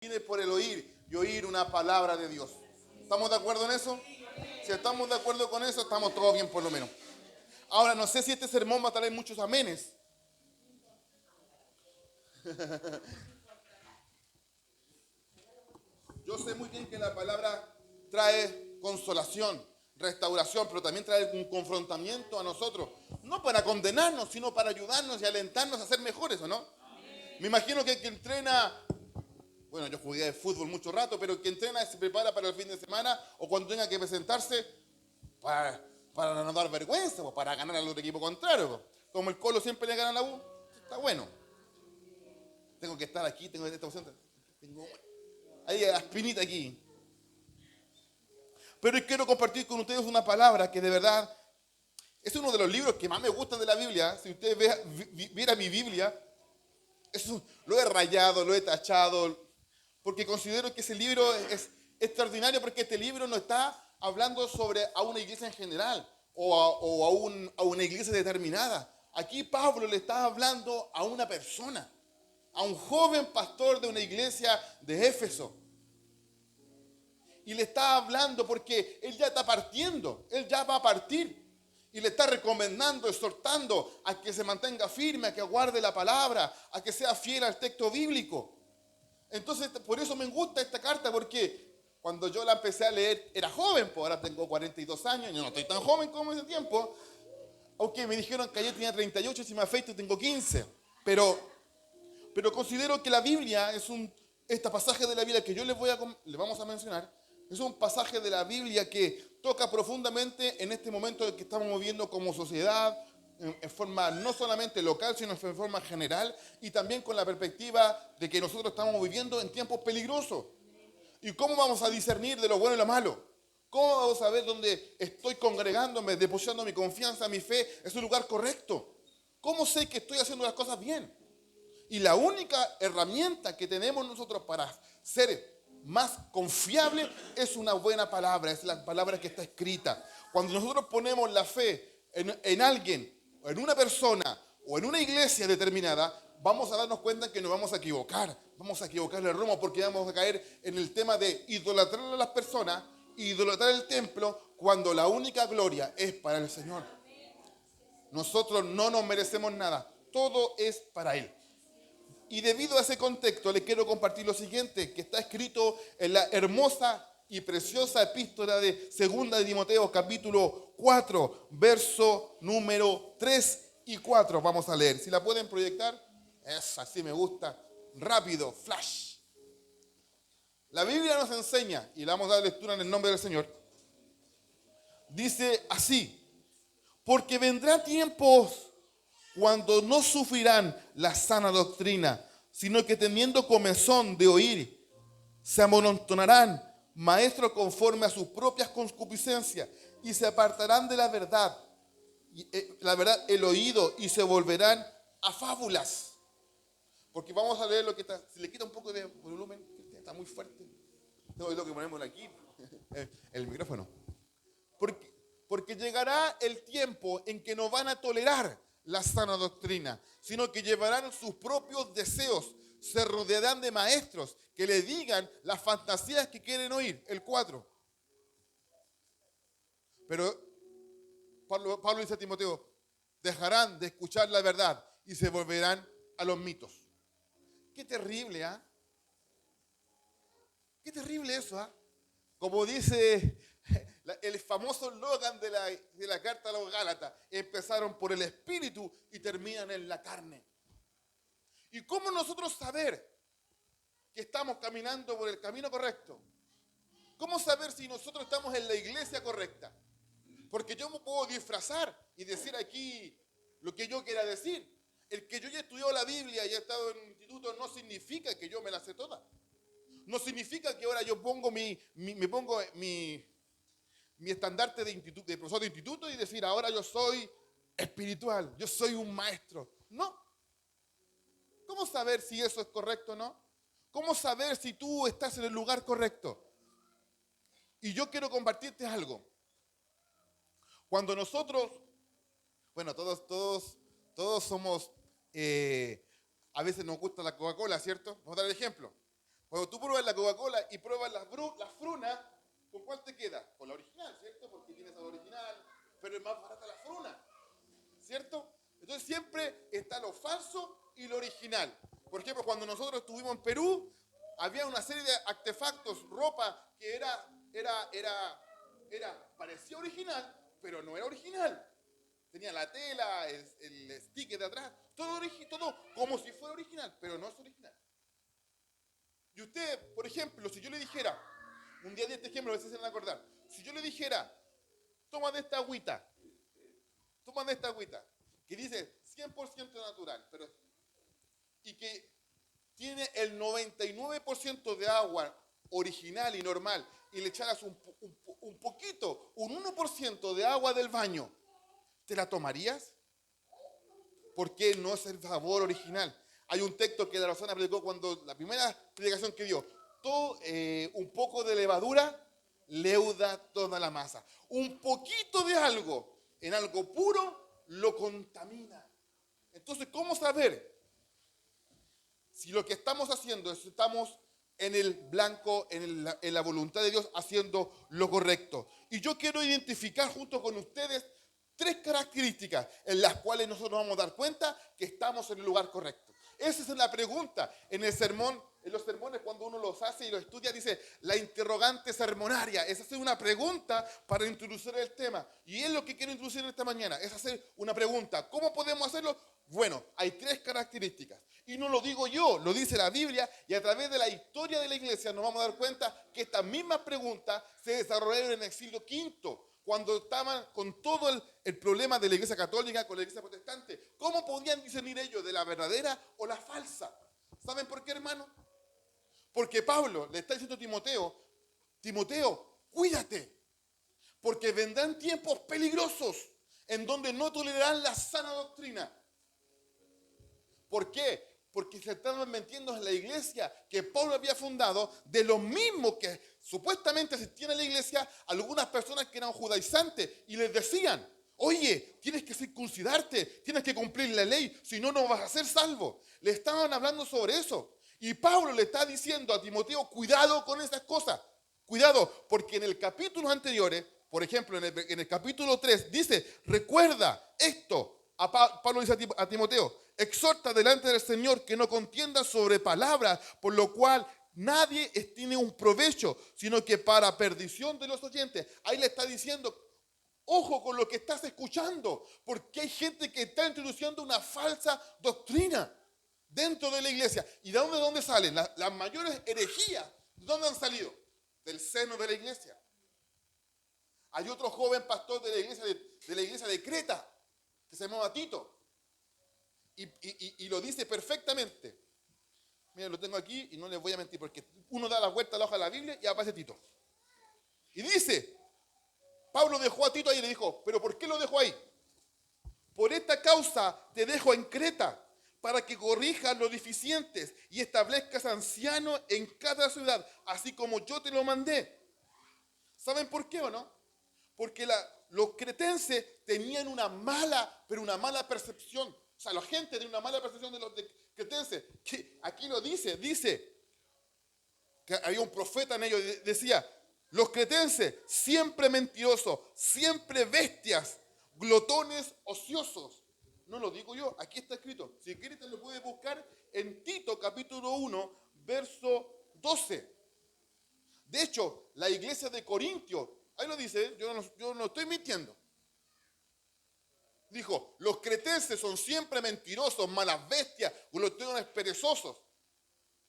viene por el oír y oír una palabra de Dios. ¿Estamos de acuerdo en eso? Si estamos de acuerdo con eso, estamos todos bien por lo menos. Ahora, no sé si este sermón va a traer muchos amenes. Yo sé muy bien que la palabra trae consolación, restauración, pero también trae un confrontamiento a nosotros. No para condenarnos, sino para ayudarnos y alentarnos a ser mejores, ¿o no? Me imagino que el que entrena, bueno, yo jugué de fútbol mucho rato, pero el que entrena se prepara para el fin de semana o cuando tenga que presentarse para, para no dar vergüenza o para ganar al otro equipo contrario. Como el Colo siempre le gana a la U, está bueno. Tengo que estar aquí, tengo que estar ausente. Tengo ahí la espinita aquí. Pero hoy quiero compartir con ustedes una palabra que de verdad es uno de los libros que más me gustan de la Biblia. Si ustedes vieran mi Biblia, lo he rayado, lo he tachado, porque considero que ese libro es extraordinario, porque este libro no está hablando sobre a una iglesia en general o a una iglesia determinada. Aquí Pablo le está hablando a una persona, a un joven pastor de una iglesia de Éfeso. Y le está hablando porque él ya está partiendo, él ya va a partir. Y le está recomendando, exhortando a que se mantenga firme, a que guarde la palabra, a que sea fiel al texto bíblico. Entonces, por eso me gusta esta carta, porque cuando yo la empecé a leer era joven, pues ahora tengo 42 años, yo no estoy tan joven como ese tiempo. Aunque me dijeron que ayer tenía 38, si me afeito tengo 15. Pero considero que la Biblia este pasaje de la Biblia que yo le vamos a mencionar, es un pasaje de la Biblia que toca profundamente en este momento que estamos viviendo como sociedad, en forma no solamente local, sino en forma general, y también con la perspectiva de que nosotros estamos viviendo en tiempos peligrosos. ¿Y cómo vamos a discernir de lo bueno y lo malo? ¿Cómo vamos a ver dónde estoy congregándome, depositando mi confianza, mi fe, es un lugar correcto? ¿Cómo sé que estoy haciendo las cosas bien? Y la única herramienta que tenemos nosotros para ser más confiable es una buena palabra, es la palabra que está escrita. Cuando nosotros ponemos la fe en alguien, o en una persona, o en una iglesia determinada, vamos a darnos cuenta que nos vamos a equivocar el rumbo, porque vamos a caer en el tema de idolatrar a las personas, idolatrar el templo, cuando la única gloria es para el Señor. Nosotros no nos merecemos nada, todo es para Él. Y debido a ese contexto, les quiero compartir lo siguiente, que está escrito en la hermosa y preciosa epístola de 2 de Timoteo, capítulo 4, verso número 3 y 4. Vamos a leer. Si la pueden proyectar, así me gusta. Rápido, flash. La Biblia nos enseña, y le vamos a dar lectura en el nombre del Señor. Dice así: porque vendrá tiempos cuando no sufrirán la sana doctrina, sino que teniendo comezón de oír, se amontonarán maestros conforme a sus propias concupiscencias y se apartarán de la verdad, el oído, y se volverán a fábulas. Porque vamos a leer lo que está, si le quita un poco de volumen, está muy fuerte. No, es lo que ponemos aquí, el micrófono. Porque llegará el tiempo en que no van a tolerar la sana doctrina, sino que llevarán sus propios deseos, se rodearán de maestros que le digan las fantasías que quieren oír. El 4. Pero Pablo dice a Timoteo, dejarán de escuchar la verdad y se volverán a los mitos. Qué terrible, ¿ah? Qué terrible eso, ¿ah? Como dice el famoso eslogan de la carta a los Gálatas, empezaron por el espíritu y terminan en la carne. ¿Y cómo nosotros saber que estamos caminando por el camino correcto? ¿Cómo saber si nosotros estamos en la iglesia correcta? Porque yo me puedo disfrazar y decir aquí lo que yo quiera decir. El que yo ya estudiado la Biblia y he estado en un instituto no significa que yo me la sé toda. No significa que ahora yo pongo mi estandarte de profesor de instituto y decir, ahora yo soy espiritual, yo soy un maestro. No. ¿Cómo saber si eso es correcto o no? ¿Cómo saber si tú estás en el lugar correcto? Y yo quiero compartirte algo. Cuando nosotros, bueno, todos somos, a veces nos gusta la Coca-Cola, ¿cierto? Vamos a dar el ejemplo. Cuando tú pruebas la Coca-Cola y pruebas las frunas, ¿con cuál te queda? Con la original, ¿cierto? Porque tiene sabor original, pero es más barata la fruna, ¿cierto? Entonces siempre está lo falso y lo original. Por ejemplo, cuando nosotros estuvimos en Perú, había una serie de artefactos, ropa que parecía original, pero no era original. Tenía la tela, el sticker de atrás, todo como si fuera original, pero no es original. Y usted, por ejemplo, si yo le dijera, un día de este ejemplo, a veces se van a acordar, si yo le dijera, toma de esta agüita, que dice 100% natural, y que tiene el 99% de agua original y normal, y le echaras un poquito, un 1% de agua del baño, ¿te la tomarías? Porque no es el sabor original. Hay un texto que la Rosana predicó cuando la primera predicación que dio, un poco de levadura leuda toda la masa. Un poquito de algo en algo puro lo contamina. Entonces, ¿cómo saber si lo que estamos haciendo es estamos en el blanco, en la voluntad de Dios, haciendo lo correcto? Y yo quiero identificar junto con ustedes 3 características en las cuales nosotros vamos a dar cuenta que estamos en el lugar correcto. Esa es la pregunta en el sermón, en los sermones cuando uno los hace y los estudia, dice la interrogante sermonaria. Es hacer una pregunta para introducir el tema. Y es lo que quiero introducir en esta mañana, es hacer una pregunta. ¿Cómo podemos hacerlo? Bueno, hay 3 características. Y no lo digo yo, lo dice la Biblia, y a través de la historia de la iglesia nos vamos a dar cuenta que estas mismas preguntas se desarrollaron en el siglo V, cuando estaban con todo el problema de la iglesia católica con la iglesia protestante. ¿Cómo podían discernir ellos de la verdadera o la falsa? ¿Saben por qué, hermano? Porque Pablo le está diciendo a Timoteo, cuídate, porque vendrán tiempos peligrosos en donde no tolerarán la sana doctrina. ¿Por qué? Porque se estaban metiendo en la iglesia que Pablo había fundado, de lo mismo que supuestamente asistían a la iglesia algunas personas que eran judaizantes y les decían, oye, tienes que circuncidarte, tienes que cumplir la ley, si no, no vas a ser salvo. Le estaban hablando sobre eso. Y Pablo le está diciendo a Timoteo, cuidado con esas cosas. Cuidado, porque en el capítulo anteriores, por ejemplo, en el capítulo 3, dice, recuerda esto. Pablo dice a Timoteo, exhorta delante del Señor que no contienda sobre palabras, por lo cual nadie tiene un provecho, sino que para perdición de los oyentes. Ahí le está diciendo, ojo con lo que estás escuchando, porque hay gente que está introduciendo una falsa doctrina dentro de la iglesia. ¿Y de dónde salen? Las mayores herejías, ¿de dónde han salido? Del seno de la iglesia. Hay otro joven pastor de la iglesia de Creta, que se llamaba Tito, y lo dice perfectamente. Miren, lo tengo aquí y no les voy a mentir, porque uno da la vuelta a la hoja de la Biblia y aparece Tito. Y dice, Pablo dejó a Tito ahí y le dijo, ¿pero por qué lo dejó ahí? Por esta causa te dejo en Creta, para que corrijas los deficientes y establezcas ancianos en cada ciudad, así como yo te lo mandé. ¿Saben por qué o no? Porque los cretenses tenían una mala percepción. O sea, la gente tiene una mala percepción de los cretenses. Que aquí lo dice que había un profeta en ellos, decía, los cretenses, siempre mentirosos, siempre bestias, glotones, ociosos. No lo digo yo, aquí está escrito. Si quieres te lo puedes buscar en Tito capítulo 1, verso 12. De hecho, la iglesia de Corintios, ahí lo dice, yo no estoy mintiendo. Dijo, los cretenses son siempre mentirosos, malas bestias, glotones, perezosos.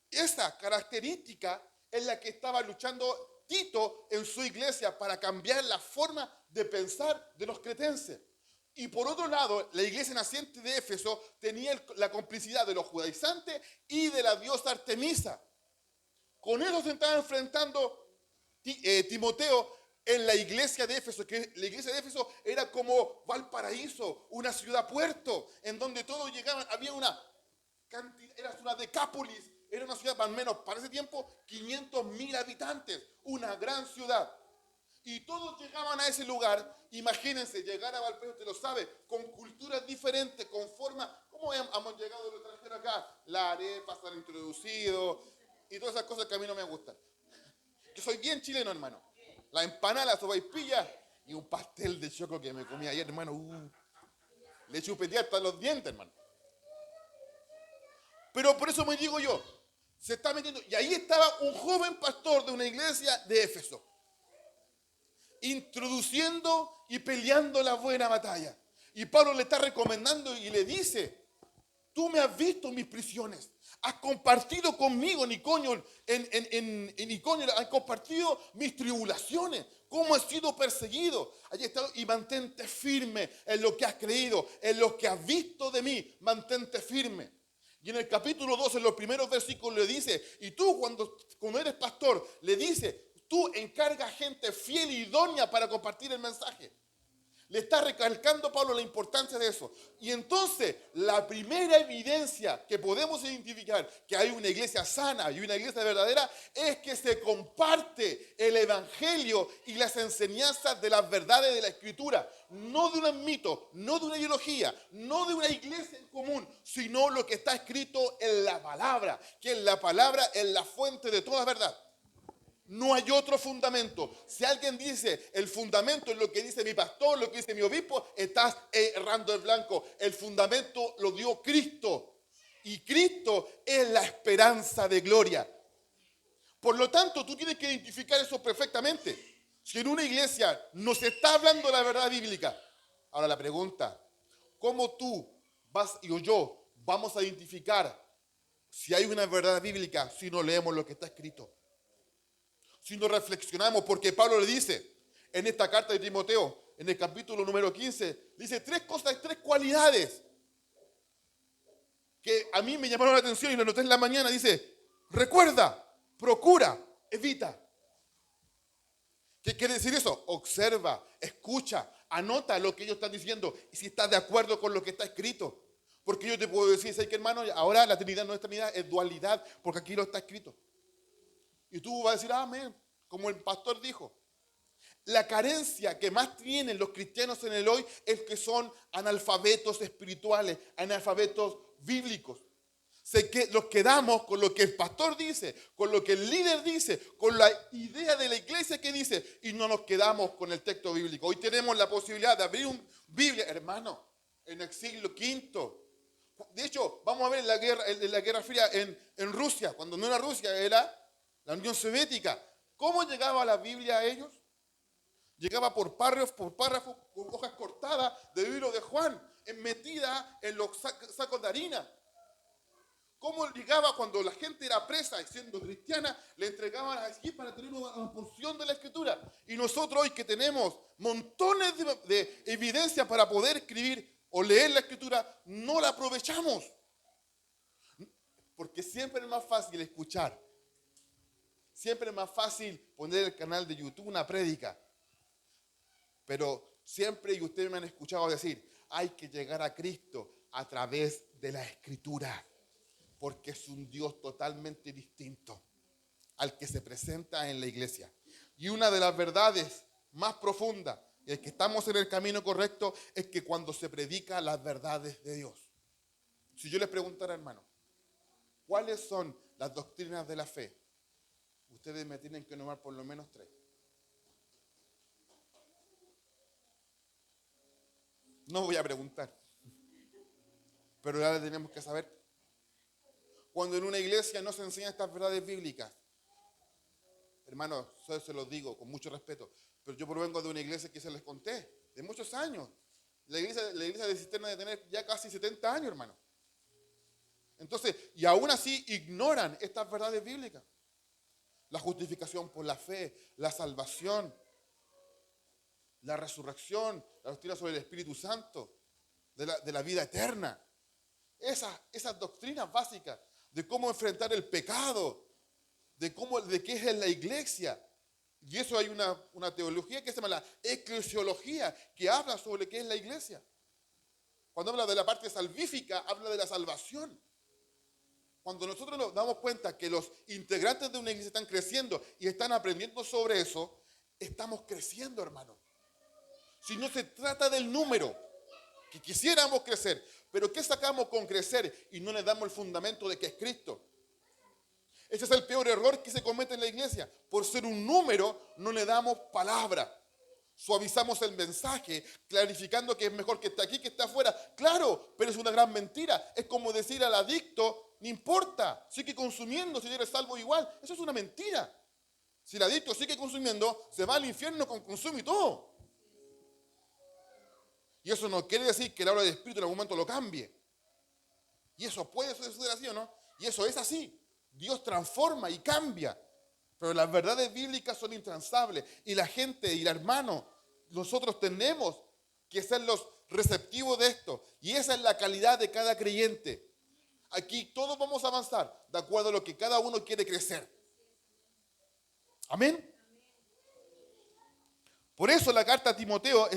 Esa característica es la que estaba luchando Tito en su iglesia para cambiar la forma de pensar de los cretenses. Y por otro lado, la iglesia naciente de Éfeso tenía la complicidad de los judaizantes y de la diosa Artemisa. Con eso se estaba enfrentando Timoteo en la iglesia de Éfeso, que la iglesia de Éfeso era como Valparaíso, una ciudad puerto, en donde todos llegaban, había una cantidad, era una decápolis, era una ciudad, al menos para ese tiempo, 500.000 habitantes, una gran ciudad. Y todos llegaban a ese lugar, imagínense, llegar a Valparaíso, usted lo sabe, con culturas diferentes, con formas, ¿cómo hemos llegado del extranjero acá? La arepa se han introducido, y todas esas cosas que a mí no me gustan. Yo soy bien chileno, hermano. La empanada, la sopaipilla y un pastel de choclo que me comí ayer, hermano. Le chupetí hasta los dientes, hermano. Pero por eso me digo yo, se está metiendo. Y ahí estaba un joven pastor de una iglesia de Éfeso, introduciendo y peleando la buena batalla. Y Pablo le está recomendando y le dice, tú me has visto mis prisiones, has compartido conmigo en Iconio, en Iconio, has compartido mis tribulaciones, cómo has sido perseguido. Allí está, y mantente firme en lo que has creído, en lo que has visto de mí, mantente firme. Y en el capítulo 12, en los primeros versículos le dice, y tú cuando eres pastor, le dice, tú encargas gente fiel y idónea para compartir el mensaje. Le está recalcando Pablo la importancia de eso. Y entonces, la primera evidencia que podemos identificar que hay una iglesia sana y una iglesia verdadera es que se comparte el evangelio y las enseñanzas de las verdades de la Escritura. No de un mito, no de una ideología, no de una iglesia en común, sino lo que está escrito en la palabra, que en la palabra es la fuente de toda verdad. No hay otro fundamento. Si alguien dice el fundamento es lo que dice mi pastor, lo que dice mi obispo, estás errando el blanco. El fundamento lo dio Cristo. Y Cristo es la esperanza de gloria. Por lo tanto, tú tienes que identificar eso perfectamente. Si en una iglesia nos está hablando la verdad bíblica. Ahora la pregunta, ¿cómo tú vas y yo vamos a identificar si hay una verdad bíblica si no leemos lo que está escrito? Si no reflexionamos, porque Pablo le dice en esta carta de Timoteo, en el capítulo número 15, dice tres cosas, tres cualidades que a mí me llamaron la atención y lo noté en la mañana. Dice, recuerda, procura, evita. ¿Qué quiere decir eso? Observa, escucha, anota lo que ellos están diciendo y si estás de acuerdo con lo que está escrito. Porque yo te puedo decir, ¿sabes qué, hermano? Ahora la Trinidad no es Trinidad, es dualidad, porque aquí lo está escrito. Y tú vas a decir, amén, como el pastor dijo. La carencia que más tienen los cristianos en el hoy es que son analfabetos espirituales, analfabetos bíblicos. Nos quedamos con lo que el pastor dice, con lo que el líder dice, con la idea de la iglesia que dice, y no nos quedamos con el texto bíblico. Hoy tenemos la posibilidad de abrir una Biblia, hermano, en el siglo V. De hecho, vamos a ver en la Guerra Fría en Rusia, cuando no era Rusia, era la Unión Soviética. ¿Cómo llegaba la Biblia a ellos? Llegaba por párrafos, con hojas cortadas del libro de Juan, metida en los sacos de harina. ¿Cómo llegaba cuando la gente era presa y siendo cristiana, le entregaban allí para tener una porción de la Escritura? Y nosotros hoy que tenemos montones de evidencia para poder escribir o leer la Escritura, no la aprovechamos. Porque siempre es más fácil escuchar. Siempre es más fácil poner el canal de YouTube una prédica. Pero siempre, y ustedes me han escuchado decir, hay que llegar a Cristo a través de la Escritura. Porque es un Dios totalmente distinto al que se presenta en la iglesia. Y una de las verdades más profundas, y es que estamos en el camino correcto, es que cuando se predica las verdades de Dios. Si yo les preguntara, hermano, ¿cuáles son las doctrinas de la fe? Ustedes me tienen que nombrar por lo menos tres. No voy a preguntar, pero ya tenemos que saber. Cuando en una iglesia no se enseñan estas verdades bíblicas, hermanos, yo se los digo con mucho respeto, pero yo provengo de una iglesia que se les conté, de muchos años. La iglesia de Cisterna de tener ya casi 70 años, hermano. Entonces, y aún así ignoran estas verdades bíblicas. La justificación por la fe, la salvación, la resurrección, la doctrina sobre el Espíritu Santo, de la vida eterna. Esas doctrinas básicas de cómo enfrentar el pecado, de qué es la iglesia. Y eso hay una teología que se llama la eclesiología, que habla sobre qué es la iglesia. Cuando habla de la parte salvífica, habla de la salvación. Cuando nosotros nos damos cuenta que los integrantes de una iglesia están creciendo y están aprendiendo sobre eso, estamos creciendo, hermano. Si no se trata del número, que quisiéramos crecer, pero ¿qué sacamos con crecer y no le damos el fundamento de que es Cristo? Ese es el peor error que se comete en la iglesia. Por ser un número, no le damos palabra. Suavizamos el mensaje, clarificando que es mejor que esté aquí que esté afuera. Claro, pero es una gran mentira. Es como decir al adicto, no importa, sigue consumiendo si eres salvo igual. Eso es una mentira. Si el adicto sigue consumiendo, se va al infierno con consumo y todo. Y eso no quiere decir que la obra del Espíritu en algún momento lo cambie. Y eso puede suceder así o no. Y eso es así. Dios transforma y cambia. Pero las verdades bíblicas son intransables. Y la gente y el hermano, nosotros tenemos que ser los receptivos de esto. Y esa es la calidad de cada creyente. Aquí todos vamos a avanzar de acuerdo a lo que cada uno quiere crecer. Amén. Por eso la carta a Timoteo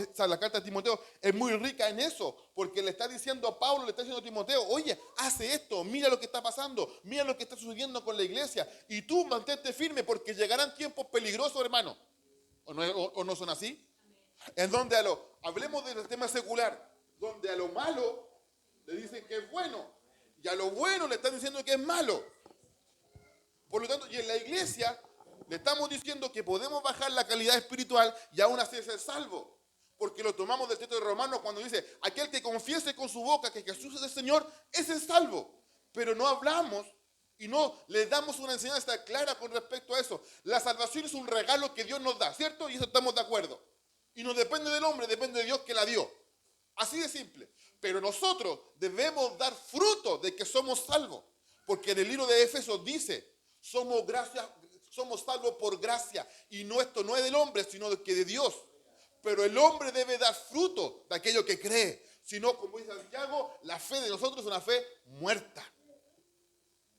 es muy rica en eso, porque le está diciendo a Pablo, le está diciendo a Timoteo, oye, hace esto, mira lo que está pasando, mira lo que está sucediendo con la iglesia, y tú mantente firme porque llegarán tiempos peligrosos, hermano. ¿O no son así? En donde hablemos del tema secular, donde a lo malo le dicen que es bueno, y a lo bueno le están diciendo que es malo. Por lo tanto, y en la iglesia le estamos diciendo que podemos bajar la calidad espiritual y aún así ser salvo. Porque lo tomamos del texto de Romanos cuando dice, aquel que confiese con su boca que Jesús es el Señor, ese es salvo. Pero no hablamos y no le damos una enseñanza clara con respecto a eso. La salvación es un regalo que Dios nos da, ¿cierto? Y eso estamos de acuerdo. Y no depende del hombre, depende de Dios que la dio. Así de simple. Pero nosotros debemos dar fruto de que somos salvos. Porque en el libro de Éfesos dice, somos salvos por gracia. Y esto no es del hombre, sino que de Dios. Pero el hombre debe dar fruto de aquello que cree. Si no, como dice Santiago, la fe de nosotros es una fe muerta.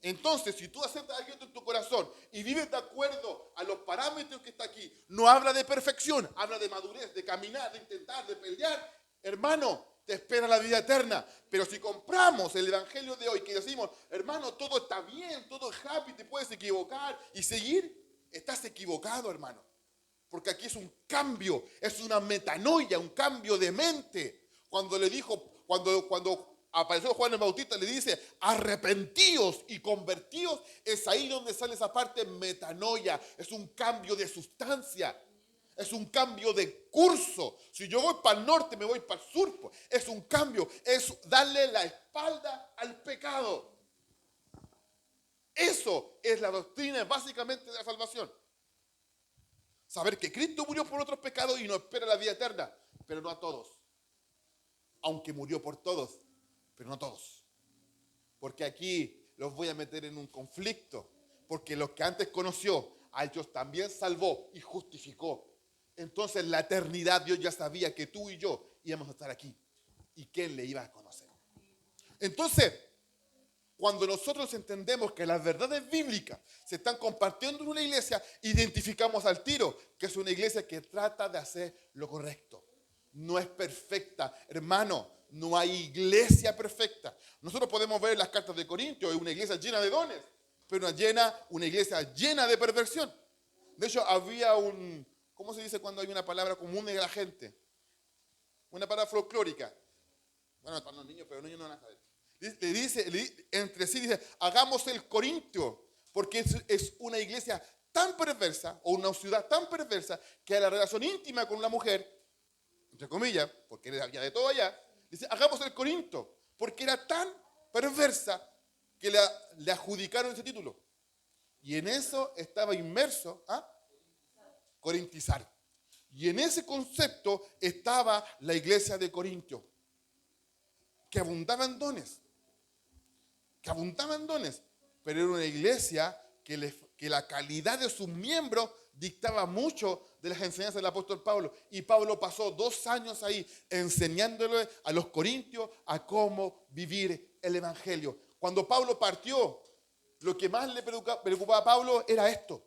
Entonces, si tú aceptas a Cristo en tu corazón y vives de acuerdo a los parámetros que está aquí, no habla de perfección, habla de madurez, de caminar, de intentar, de pelear. Hermano, te espera la vida eterna. Pero si compramos el evangelio de hoy, que decimos, hermano, todo está bien, todo es happy, te puedes equivocar y seguir, estás equivocado, hermano. Porque aquí es un cambio, es una metanoia, un cambio de mente. Cuando apareció Juan el Bautista, le dice, arrepentíos y convertíos, es ahí donde sale esa parte metanoia. Es un cambio de sustancia. Es un cambio de curso. Si yo voy para el norte, me voy para el sur. Es un cambio. Es darle la espalda al pecado. Eso es la doctrina básicamente de la salvación. Saber que Cristo murió por otros pecados y nos espera la vida eterna. Pero no a todos. Aunque murió por todos. Pero no todos. Porque aquí los voy a meter en un conflicto. Porque los que antes conoció, a ellos también salvó y justificó. Entonces la eternidad Dios ya sabía que tú y yo íbamos a estar aquí. ¿Y quién le iba a conocer? Entonces, cuando nosotros entendemos que las verdades bíblicas se están compartiendo en una iglesia, identificamos al tiro que es una iglesia que trata de hacer lo correcto. No es perfecta. Hermano, no hay iglesia perfecta. Nosotros podemos ver las cartas de Corintios, es una iglesia llena de dones, pero una iglesia llena de perversión. De hecho, había ¿cómo se dice cuando hay una palabra común de la gente? Una palabra folclórica. Bueno, para los niños, pero los niños no van a saber. Entre sí dice, hagamos el Corintio, porque es una iglesia tan perversa, o una ciudad tan perversa, que a la relación íntima con una mujer, entre comillas, porque había de todo allá, dice, hagamos el Corinto, porque era tan perversa que le adjudicaron ese título. Y en eso estaba inmerso, corintizar. Y en ese concepto estaba la iglesia de Corintio, que abundaba en dones, pero era una iglesia que la calidad de sus miembros dictaba mucho de las enseñanzas del apóstol Pablo. Y Pablo pasó 2 años ahí enseñándole a los corintios a cómo vivir el evangelio. Cuando Pablo partió, lo que más le preocupaba a Pablo era esto.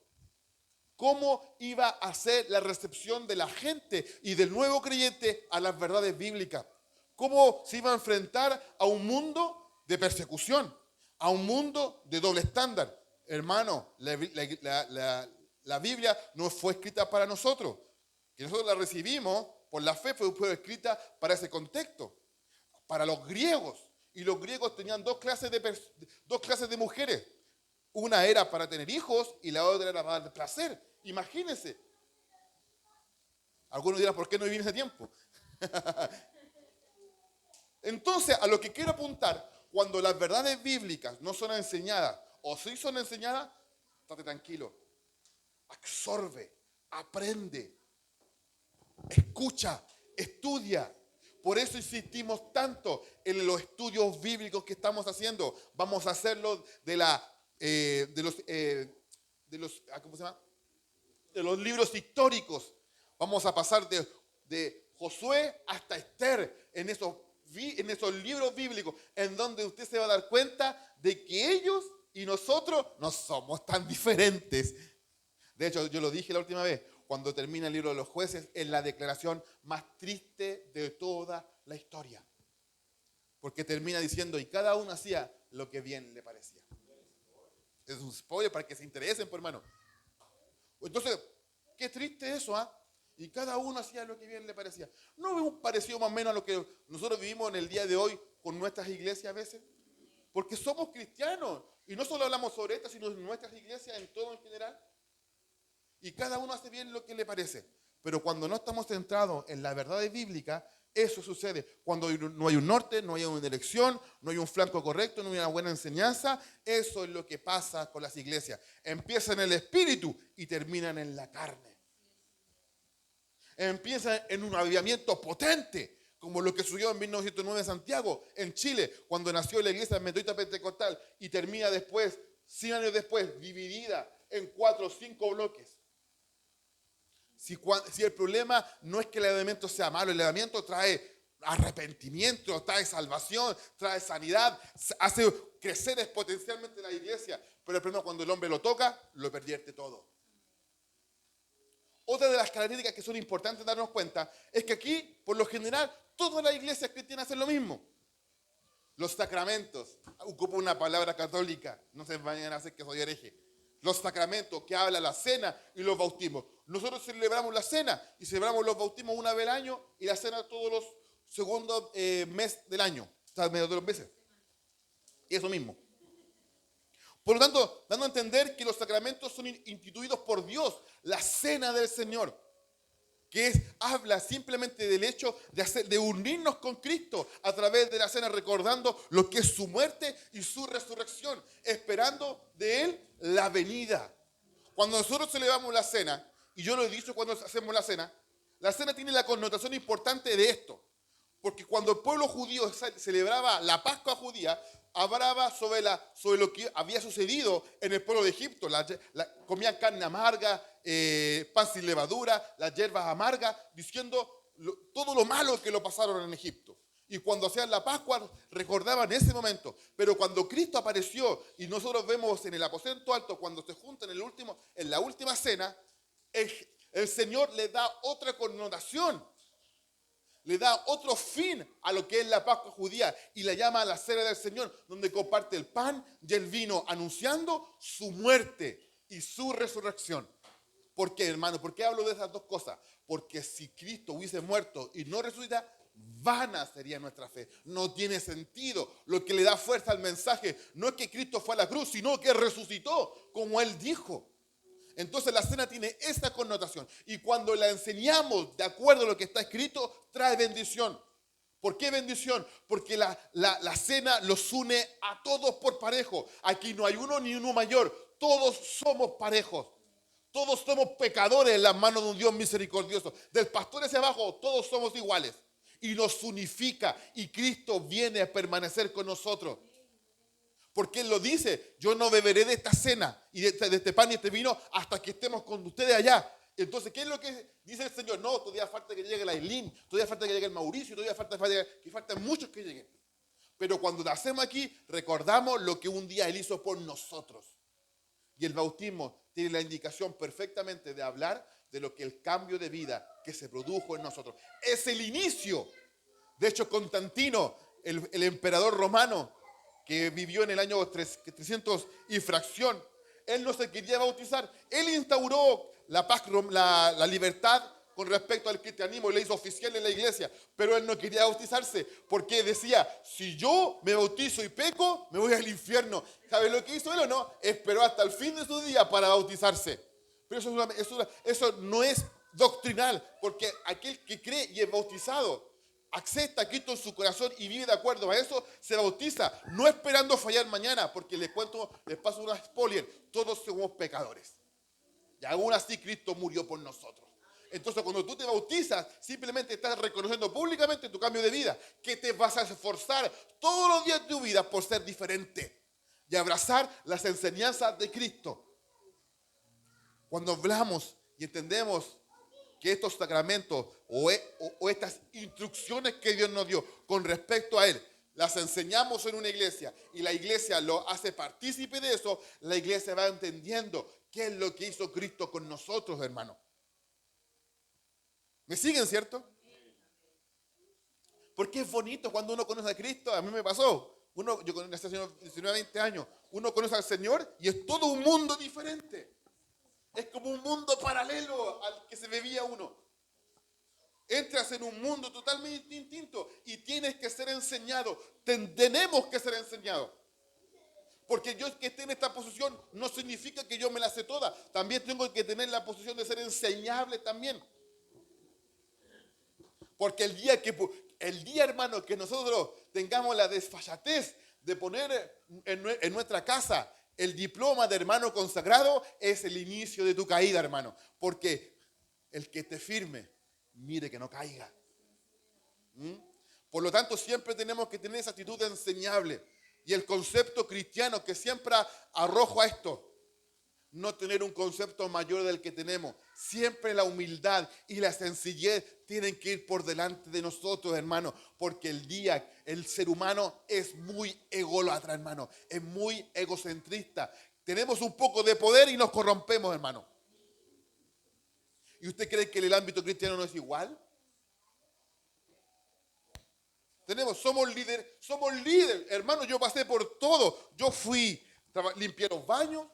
¿Cómo iba a ser la recepción de la gente y del nuevo creyente a las verdades bíblicas? ¿Cómo se iba a enfrentar a un mundo de persecución, a un mundo de doble estándar? Hermano, la Biblia no fue escrita para nosotros. Que nosotros la recibimos por la fe, fue escrita para ese contexto, para los griegos. Y los griegos tenían dos clases de mujeres. Una era para tener hijos y la otra era para dar placer. Imagínense. Algunos dirán, ¿por qué no viví en ese tiempo? Entonces, a lo que quiero apuntar, cuando las verdades bíblicas no son enseñadas o sí son enseñadas, estate tranquilo. Absorbe, aprende, escucha, estudia. Por eso insistimos tanto en los estudios bíblicos que estamos haciendo. Vamos a hacerlo de ¿cómo se llama? De los libros históricos. Vamos a pasar de Josué hasta Esther en esos libros bíblicos, en donde usted se va a dar cuenta de que ellos y nosotros no somos tan diferentes. De hecho, yo lo dije la última vez, cuando termina el libro de los jueces, es la declaración más triste de toda la historia. Porque termina diciendo, y cada uno hacía lo que bien le parecía. Es un spoiler para que se interesen, por hermano. Entonces, qué triste eso, ¿ah? Y cada uno hacía lo que bien le parecía. ¿No es un parecido más o menos a lo que nosotros vivimos en el día de hoy con nuestras iglesias a veces? Porque somos cristianos. Y no solo hablamos sobre estas, sino en nuestras iglesias, en todo en general. Y cada uno hace bien lo que le parece. Pero cuando no estamos centrados en la verdad bíblica, eso sucede. Cuando no hay un norte, no hay una dirección, no hay un flanco correcto, no hay una buena enseñanza. Eso es lo que pasa con las iglesias. Empiezan en el espíritu y terminan en la carne. Empiezan en un avivamiento potente, como lo que sucedió en 1909 en Santiago, en Chile, cuando nació la iglesia metodista pentecostal y termina después, 100 años después, dividida en 4 o 5 bloques. Si el problema no es que el avivamiento sea malo, el avivamiento trae arrepentimiento, trae salvación, trae sanidad, hace crecer exponencialmente la iglesia, pero el problema cuando el hombre lo toca, lo pervierte todo. Otra de las características que son importantes darnos cuenta es que aquí, por lo general, todas las iglesias cristianas hacen lo mismo. Los sacramentos, ocupo una palabra católica, no se vayan a hacer que soy hereje. Los sacramentos que habla la cena y los bautismos. Nosotros celebramos la cena y celebramos los bautismos una vez al año y la cena todos los segundos mes del año, o sea, medio de los meses. Y eso mismo. Por lo tanto, dando a entender que los sacramentos son instituidos por Dios, la cena del Señor, que habla simplemente del hecho de unirnos con Cristo a través de la cena, recordando lo que es su muerte y su resurrección, esperando de Él la venida. Cuando nosotros celebramos la cena, y yo lo he dicho cuando hacemos la cena tiene la connotación importante de esto, porque cuando el pueblo judío celebraba la Pascua judía, hablaba sobre lo que había sucedido en el pueblo de Egipto. Comían carne amarga, pan sin levadura, las hierbas amargas, diciendo todo lo malo que lo pasaron en Egipto. Y cuando hacían la Pascua, recordaban ese momento. Pero cuando Cristo apareció, y nosotros vemos en el aposento alto, cuando se juntan en la última cena, el Señor le da otra connotación. Le da otro fin a lo que es la Pascua judía y la llama la cena del Señor, donde comparte el pan y el vino, anunciando su muerte y su resurrección. ¿Por qué, hermano? ¿Por qué hablo de esas dos cosas? Porque si Cristo hubiese muerto y no resucita, vana sería nuestra fe. No tiene sentido. Lo que le da fuerza al mensaje no es que Cristo fue a la cruz, sino que resucitó, como Él dijo. Entonces la cena tiene esta connotación. Y cuando la enseñamos de acuerdo a lo que está escrito, trae bendición. ¿Por qué bendición? Porque la cena los une a todos por parejo. Aquí no hay uno ni uno mayor. Todos somos parejos. Todos somos pecadores en las manos de un Dios misericordioso. Del pastor hacia abajo, todos somos iguales. Y nos unifica. Y Cristo viene a permanecer con nosotros. Porque Él lo dice, yo no beberé de esta cena y de este pan y este vino hasta que estemos con ustedes allá. Entonces, ¿qué es lo que dice el Señor? No, todavía falta que llegue la Eileen, todavía falta que llegue el Mauricio, todavía faltan muchos que lleguen. Pero cuando lo hacemos aquí, recordamos lo que un día Él hizo por nosotros. Y el bautismo tiene la indicación perfectamente de hablar de lo que el cambio de vida que se produjo en nosotros. Es el inicio. De hecho, Constantino, el emperador romano, que vivió en el año 300 y fracción, él no se quería bautizar. Él instauró la paz, la libertad con respecto al cristianismo y le hizo oficial en la iglesia, pero él no quería bautizarse porque decía, si yo me bautizo y peco, me voy al infierno. ¿Sabe lo que hizo él o no? Esperó hasta el fin de su día para bautizarse. Pero eso no es doctrinal, porque aquel que cree y es bautizado, acepta a Cristo en su corazón y vive de acuerdo a eso, se bautiza, no esperando fallar mañana, porque les paso una spoiler, todos somos pecadores. Y aún así Cristo murió por nosotros. Entonces cuando tú te bautizas, simplemente estás reconociendo públicamente tu cambio de vida, que te vas a esforzar todos los días de tu vida por ser diferente y abrazar las enseñanzas de Cristo. Cuando hablamos y entendemos que estos sacramentos o estas instrucciones que Dios nos dio con respecto a Él, las enseñamos en una iglesia y la iglesia lo hace partícipe de eso, la iglesia va entendiendo qué es lo que hizo Cristo con nosotros, hermano. ¿Me siguen, cierto? Porque es bonito cuando uno conoce a Cristo. A mí me pasó. Yo con este señor 19, 20 años, uno conoce al Señor y es todo un mundo diferente. Es como un mundo paralelo al que se vivía uno. Entras en un mundo totalmente distinto y tienes que ser enseñado. Tenemos que ser enseñados. Porque yo que esté en esta posición no significa que yo me la sé toda. También tengo que tener la posición de ser enseñable también. Porque el día, hermano, que nosotros tengamos la desfachatez de poner en nuestra casa el diploma de hermano consagrado, es el inicio de tu caída, hermano. Porque el que te firme, mire que no caiga. Por lo tanto, siempre tenemos que tener esa actitud enseñable. Y el concepto cristiano que siempre arrojo a esto, no tener un concepto mayor del que tenemos. Siempre la humildad y la sencillez tienen que ir por delante de nosotros, hermano. Porque el ser humano es muy ególatra, hermano. Es muy egocentrista. Tenemos un poco de poder y nos corrompemos, hermano. ¿Y usted cree que en el ámbito cristiano no es igual? Somos líderes, hermano. Yo pasé por todo. Yo limpié los baños,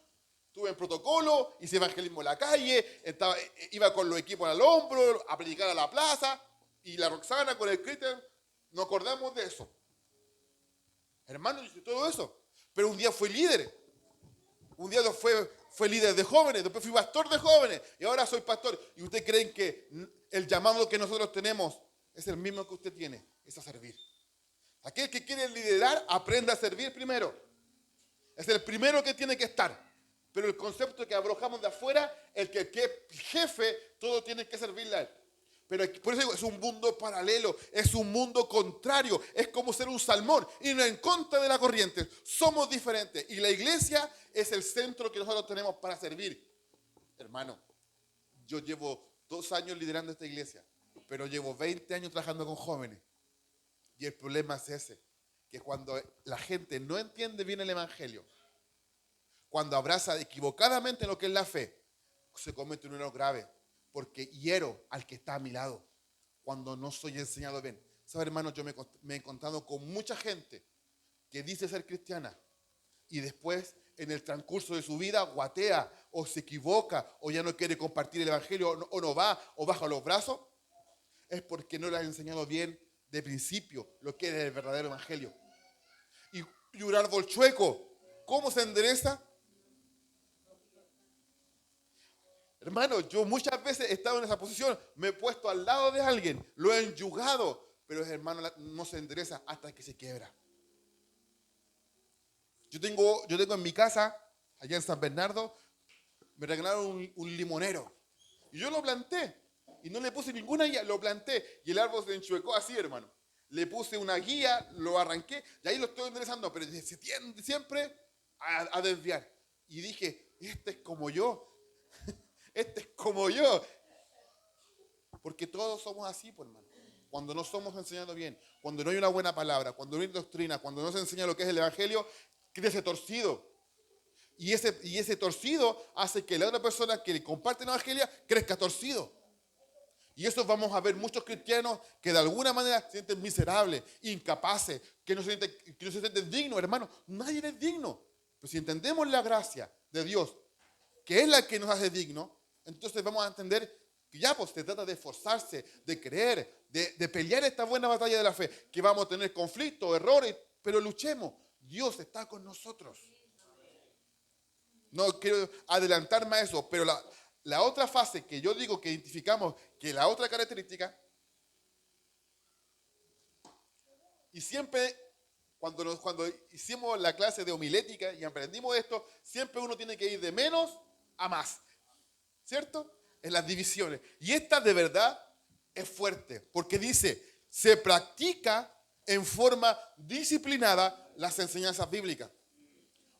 estuve en protocolo, hice evangelismo en la calle, iba con los equipos al hombro a predicar a la plaza, y la Roxana con el Cristian, nos acordamos de eso. Hermano, yo hice todo eso. Pero un día fui líder. Un día fue líder de jóvenes, después fui pastor de jóvenes, y ahora soy pastor. ¿Y ustedes creen que el llamado que nosotros tenemos es el mismo que usted tiene? Es a servir. Aquel que quiere liderar, aprenda a servir primero. Es el primero que tiene que estar. Pero el concepto que abrojamos de afuera, el que es jefe, todo tiene que servirle a él. Pero por eso digo, es un mundo paralelo, es un mundo contrario, es como ser un salmón y no en contra de la corriente. Somos diferentes y la iglesia es el centro que nosotros tenemos para servir. Hermano, yo llevo 2 años liderando esta iglesia, pero llevo 20 años trabajando con jóvenes. Y el problema es ese, que cuando la gente no entiende bien el evangelio, cuando abraza equivocadamente lo que es la fe, se comete un error grave, porque hiero al que está a mi lado cuando no soy enseñado bien. ¿Sabe, hermano? Yo me he encontrado con mucha gente que dice ser cristiana y después en el transcurso de su vida guatea o se equivoca o ya no quiere compartir el evangelio o no va o baja los brazos. Es porque no le han enseñado bien de principio lo que es el verdadero evangelio. Y un árbol chueco, ¿cómo se endereza? Hermano, yo muchas veces he estado en esa posición, me he puesto al lado de alguien, lo he enyugado, pero ese hermano no se endereza hasta que se quiebra. Yo tengo en mi casa, allá en San Bernardo, me regalaron un limonero. Y yo lo planté. Y no le puse ninguna guía, lo planté. Y el árbol se enchuecó así, hermano. Le puse una guía, lo arranqué, y ahí lo estoy enderezando, pero se tiende siempre a desviar. Y dije, este es como yo. Este es como yo. Porque todos somos así, pues, hermano. Cuando no somos enseñados bien, cuando no hay una buena palabra, cuando no hay doctrina, cuando no se enseña lo que es el evangelio, crece torcido. Y ese torcido hace que la otra persona que le comparte el evangelio crezca torcido. Y eso vamos a ver muchos cristianos que de alguna manera se sienten miserables, incapaces, que no se sienten dignos, hermano. Nadie es digno. Pero si entendemos la gracia de Dios, que es la que nos hace dignos, entonces vamos a entender ya pues se trata de esforzarse, de creer, de pelear esta buena batalla de la fe, que vamos a tener conflictos, errores, pero luchemos. Dios está con nosotros. No quiero adelantarme a eso, pero la otra fase que yo digo que identificamos, que la otra característica, y siempre cuando hicimos la clase de homilética y aprendimos esto, siempre uno tiene que ir de menos a más, ¿cierto? En las divisiones. Y esta de verdad es fuerte, porque dice, se practica en forma disciplinada las enseñanzas bíblicas.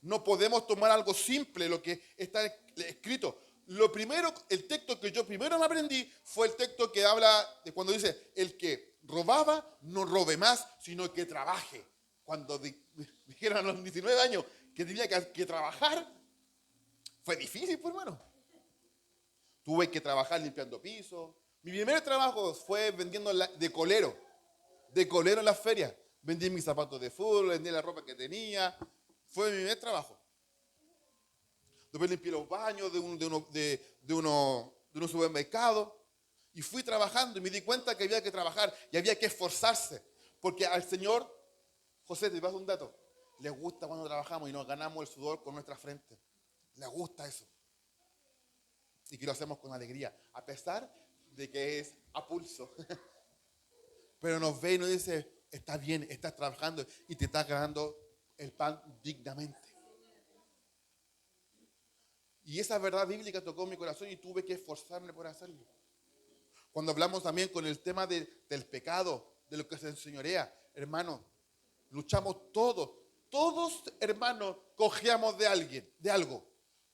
No podemos tomar algo simple, lo que está escrito. Lo primero, el texto que yo primero me aprendí fue el texto que habla de cuando dice, el que robaba no robe más, sino que trabaje. Cuando dijeron a los 19 años que tenía que trabajar, fue difícil, pues, hermano. Tuve que trabajar limpiando pisos. Mi primer trabajo fue vendiendo de colero en las ferias. Vendí mis zapatos de fútbol, vendí la ropa que tenía. Fue mi primer trabajo. Después limpié los baños de unos supermercados. Y fui trabajando y me di cuenta que había que trabajar y había que esforzarse. Porque al Señor, José, te paso un dato, le gusta cuando trabajamos y nos ganamos el sudor con nuestra frente. Le gusta eso. Y que lo hacemos con alegría, a pesar de que es a pulso. Pero nos ve y nos dice, está bien, estás trabajando y te estás ganando el pan dignamente. Y esa verdad bíblica tocó mi corazón y tuve que esforzarme por hacerlo. Cuando hablamos también con el tema del pecado, de lo que se enseñorea, hermanos, luchamos todos. Todos, hermanos, cojeamos de alguien, de algo.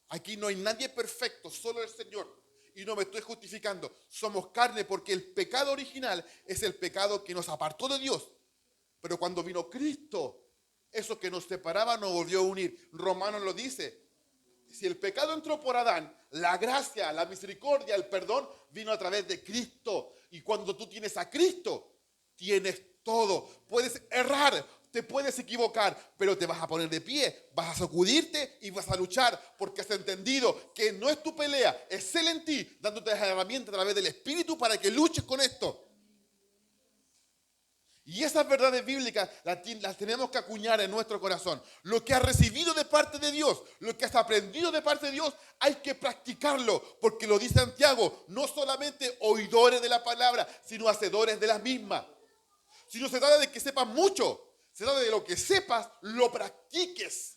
Aquí no hay nadie perfecto, solo el Señor. Y no me estoy justificando. Somos carne porque el pecado original es el pecado que nos apartó de Dios. Pero cuando vino Cristo, eso que nos separaba nos volvió a unir. Romanos lo dice. Si el pecado entró por Adán, la gracia, la misericordia, el perdón vino a través de Cristo. Y cuando tú tienes a Cristo, tienes todo. Puedes errar, te puedes equivocar, pero te vas a poner de pie, vas a sacudirte y vas a luchar porque has entendido que no es tu pelea, es Él en ti, dándote las herramientas a través del Espíritu para que luches con esto. Y esas verdades bíblicas las tenemos que acuñar en nuestro corazón. Lo que has recibido de parte de Dios, lo que has aprendido de parte de Dios, hay que practicarlo. Porque lo dice Santiago, no solamente oidores de la palabra, sino hacedores de las mismas. Si no se trata de que sepas mucho, se trata de lo que sepas, lo practiques,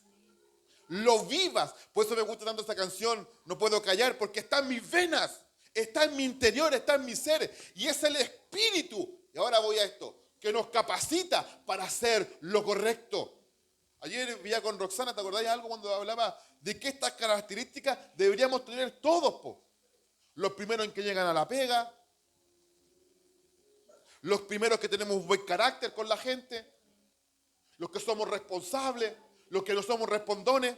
lo vivas. Por eso me gusta tanto esta canción, No Puedo Callar, porque está en mis venas, está en mi interior, está en mi ser. Y es el Espíritu. Y ahora voy a esto, que nos capacita para hacer lo correcto. Ayer veía con Roxana, ¿te acordáis algo cuando hablaba de que estas características deberíamos tener todos? Po? Los primeros en que llegan a la pega, los primeros que tenemos buen carácter con la gente, los que somos responsables, los que no somos respondones.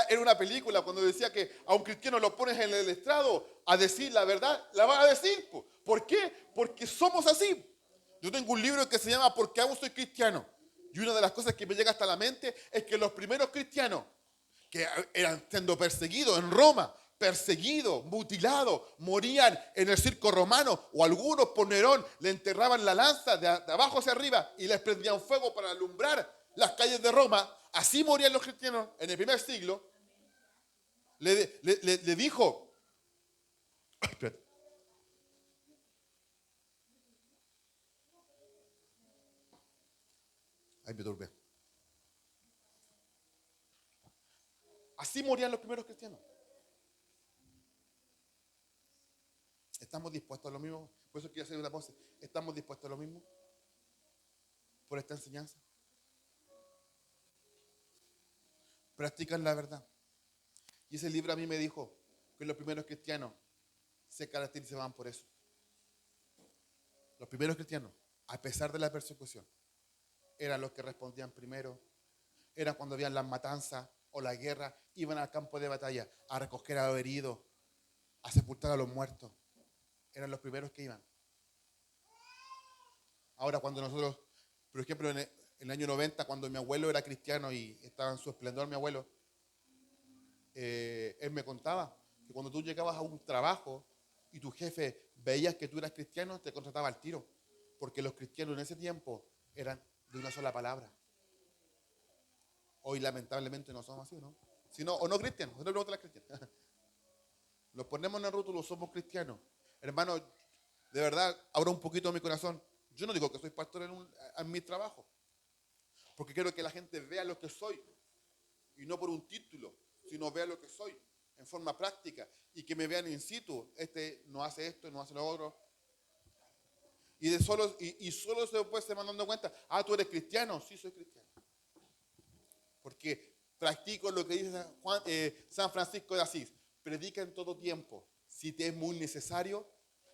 Era una película cuando decía que a un cristiano lo pones en el estrado a decir la verdad, la va a decir. Po. ¿Por qué? Porque somos así. Yo tengo un libro que se llama ¿Por qué aún soy cristiano? Y una de las cosas que me llega hasta la mente es que los primeros cristianos que eran siendo perseguidos en Roma, perseguidos, mutilados, morían en el circo romano o algunos por Nerón le enterraban la lanza de abajo hacia arriba y les prendían fuego para alumbrar las calles de Roma. Así morían los cristianos en el primer siglo. Le dijo, espérate. Ahí me turbé. Así morían los primeros cristianos. ¿Estamos dispuestos a lo mismo? Por eso quiero hacer una pausa. ¿Estamos dispuestos a lo mismo? ¿Por esta enseñanza? Practican la verdad. Y ese libro a mí me dijo que los primeros cristianos se caracterizaban por eso. Los primeros cristianos, a pesar de la persecución, eran los que respondían primero. Eran cuando habían las matanzas o la guerra, iban al campo de batalla a recoger a los heridos, a sepultar a los muertos. Eran los primeros que iban. Ahora cuando nosotros, por ejemplo, en el año 90, cuando mi abuelo era cristiano y estaba en su esplendor mi abuelo, él me contaba que cuando tú llegabas a un trabajo y tu jefe veía que tú eras cristiano, te contrataba al tiro. Porque los cristianos en ese tiempo eran de una sola palabra. Hoy lamentablemente no somos así, ¿no? Sino, o no cristianos, no le pregunto a las cristianas. Los ponemos en el rótulo, somos cristianos. Hermano, de verdad, abro un poquito mi corazón. Yo no digo que soy pastor en mi trabajo, porque quiero que la gente vea lo que soy, y no por un título, sino vea lo que soy en forma práctica, y que me vean in situ. Este no hace esto, no hace lo otro. Y solo después se van dando cuenta, tú eres cristiano. Sí, soy cristiano. Porque practico lo que dice San Francisco de Asís. Predica en todo tiempo. Si te es muy necesario,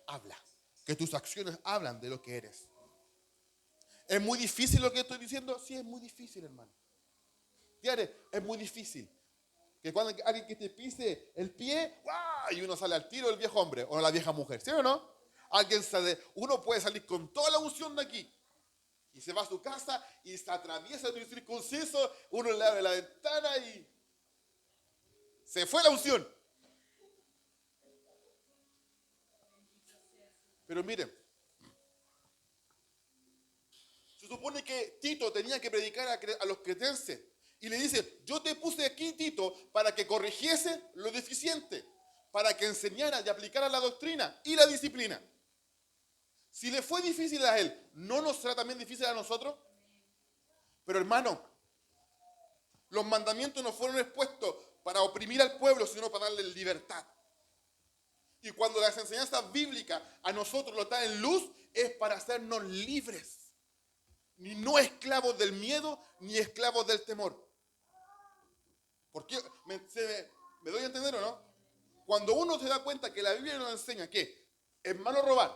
habla. Que tus acciones hablan de lo que eres. ¿Es muy difícil lo que estoy diciendo? Sí, es muy difícil, hermano. Es muy difícil. Que cuando alguien que te pise el pie, ¡guau! Y uno sale al tiro, el viejo hombre o la vieja mujer. ¿Sí o no? Uno puede salir con toda la unción de aquí y se va a su casa y se atraviesa el circunciso, uno le abre la ventana y se fue la unción. Pero miren, se supone que Tito tenía que predicar a los cretenses y le dice, yo te puse aquí, Tito, para que corrigiese lo deficiente, para que enseñara y aplicara la doctrina y la disciplina. Si le fue difícil a él, ¿no nos será también difícil a nosotros? Pero hermano, los mandamientos no fueron expuestos para oprimir al pueblo, sino para darle libertad. Y cuando las enseñanzas bíblicas a nosotros nos dan en luz, es para hacernos libres. Ni no esclavos del miedo, ni esclavos del temor. ¿Por qué? ¿Me doy a entender o no? Cuando uno se da cuenta que la Biblia nos enseña que es malo robar,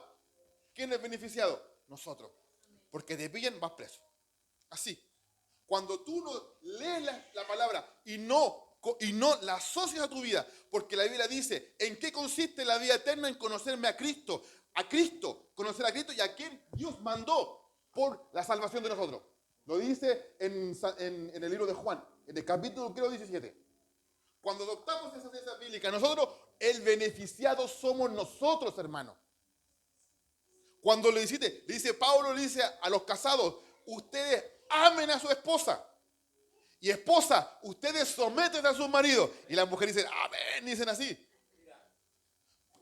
¿quién es beneficiado? Nosotros. Porque te pillan, vas preso. Así. Cuando tú no lees la palabra y no la asocias a tu vida, porque la Biblia dice, ¿en qué consiste la vida eterna? En conocerme a Cristo, conocer a Cristo y a quien Dios mandó por la salvación de nosotros. Lo dice en el libro de Juan, en el capítulo creo 17. Cuando adoptamos esa ciencia bíblica, nosotros, el beneficiado somos nosotros, hermano. Cuando le dice Pablo, le dice a los casados, ustedes amen a su esposa. Y esposa, ustedes someten a sus maridos. Y las mujeres dicen, amén, dicen así.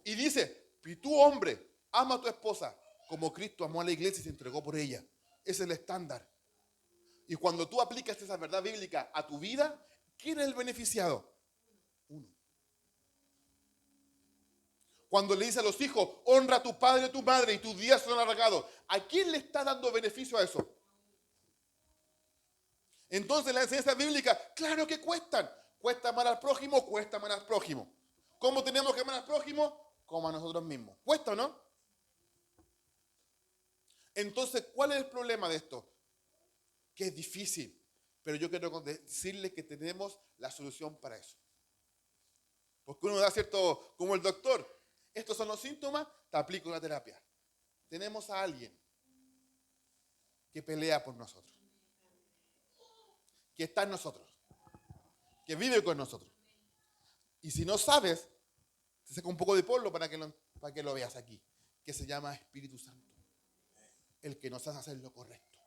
Y dice, y tú hombre, ama a tu esposa como Cristo amó a la iglesia y se entregó por ella. Ese es el estándar. Y cuando tú aplicas esa verdad bíblica a tu vida, ¿quién es el beneficiado? Uno. Cuando le dice a los hijos, honra a tu padre y a tu madre y tus días son alargados, ¿a quién le está dando beneficio a eso? Entonces la enseñanza bíblica, claro que cuestan. Cuesta amar al prójimo, cuesta amar al prójimo. ¿Cómo tenemos que amar al prójimo? Como a nosotros mismos. ¿Cuesta o no? Entonces, ¿cuál es el problema de esto? Que es difícil, pero yo quiero decirles que tenemos la solución para eso. Porque uno da cierto, como el doctor, estos son los síntomas, te aplico la terapia. Tenemos a alguien que pelea por nosotros, que está en nosotros, que vive con nosotros. Y si no sabes, te saca un poco de polvo para que lo veas aquí, que se llama Espíritu Santo, el que nos hace hacer lo correcto,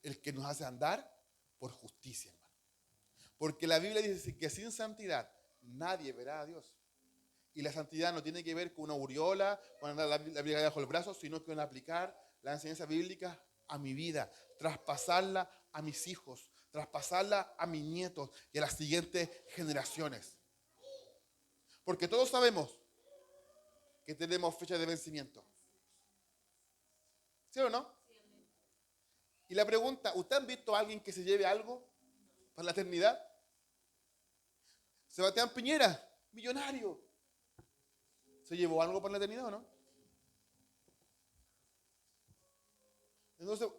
el que nos hace andar por justicia, hermano. Porque la Biblia dice que sin santidad nadie verá a Dios. Y la santidad no tiene que ver con una aureola, con andar la Biblia bajo el brazo, sino con aplicar la enseñanza bíblica a mi vida, traspasarla a mis hijos, traspasarla a mis nietos y a las siguientes generaciones. Porque todos sabemos que tenemos fecha de vencimiento. ¿Sí o no? Y la pregunta, ¿ustedes han visto a alguien que se lleve algo para la eternidad? Sebastián Piñera, millonario. ¿Se llevó algo para la eternidad o no? Entonces,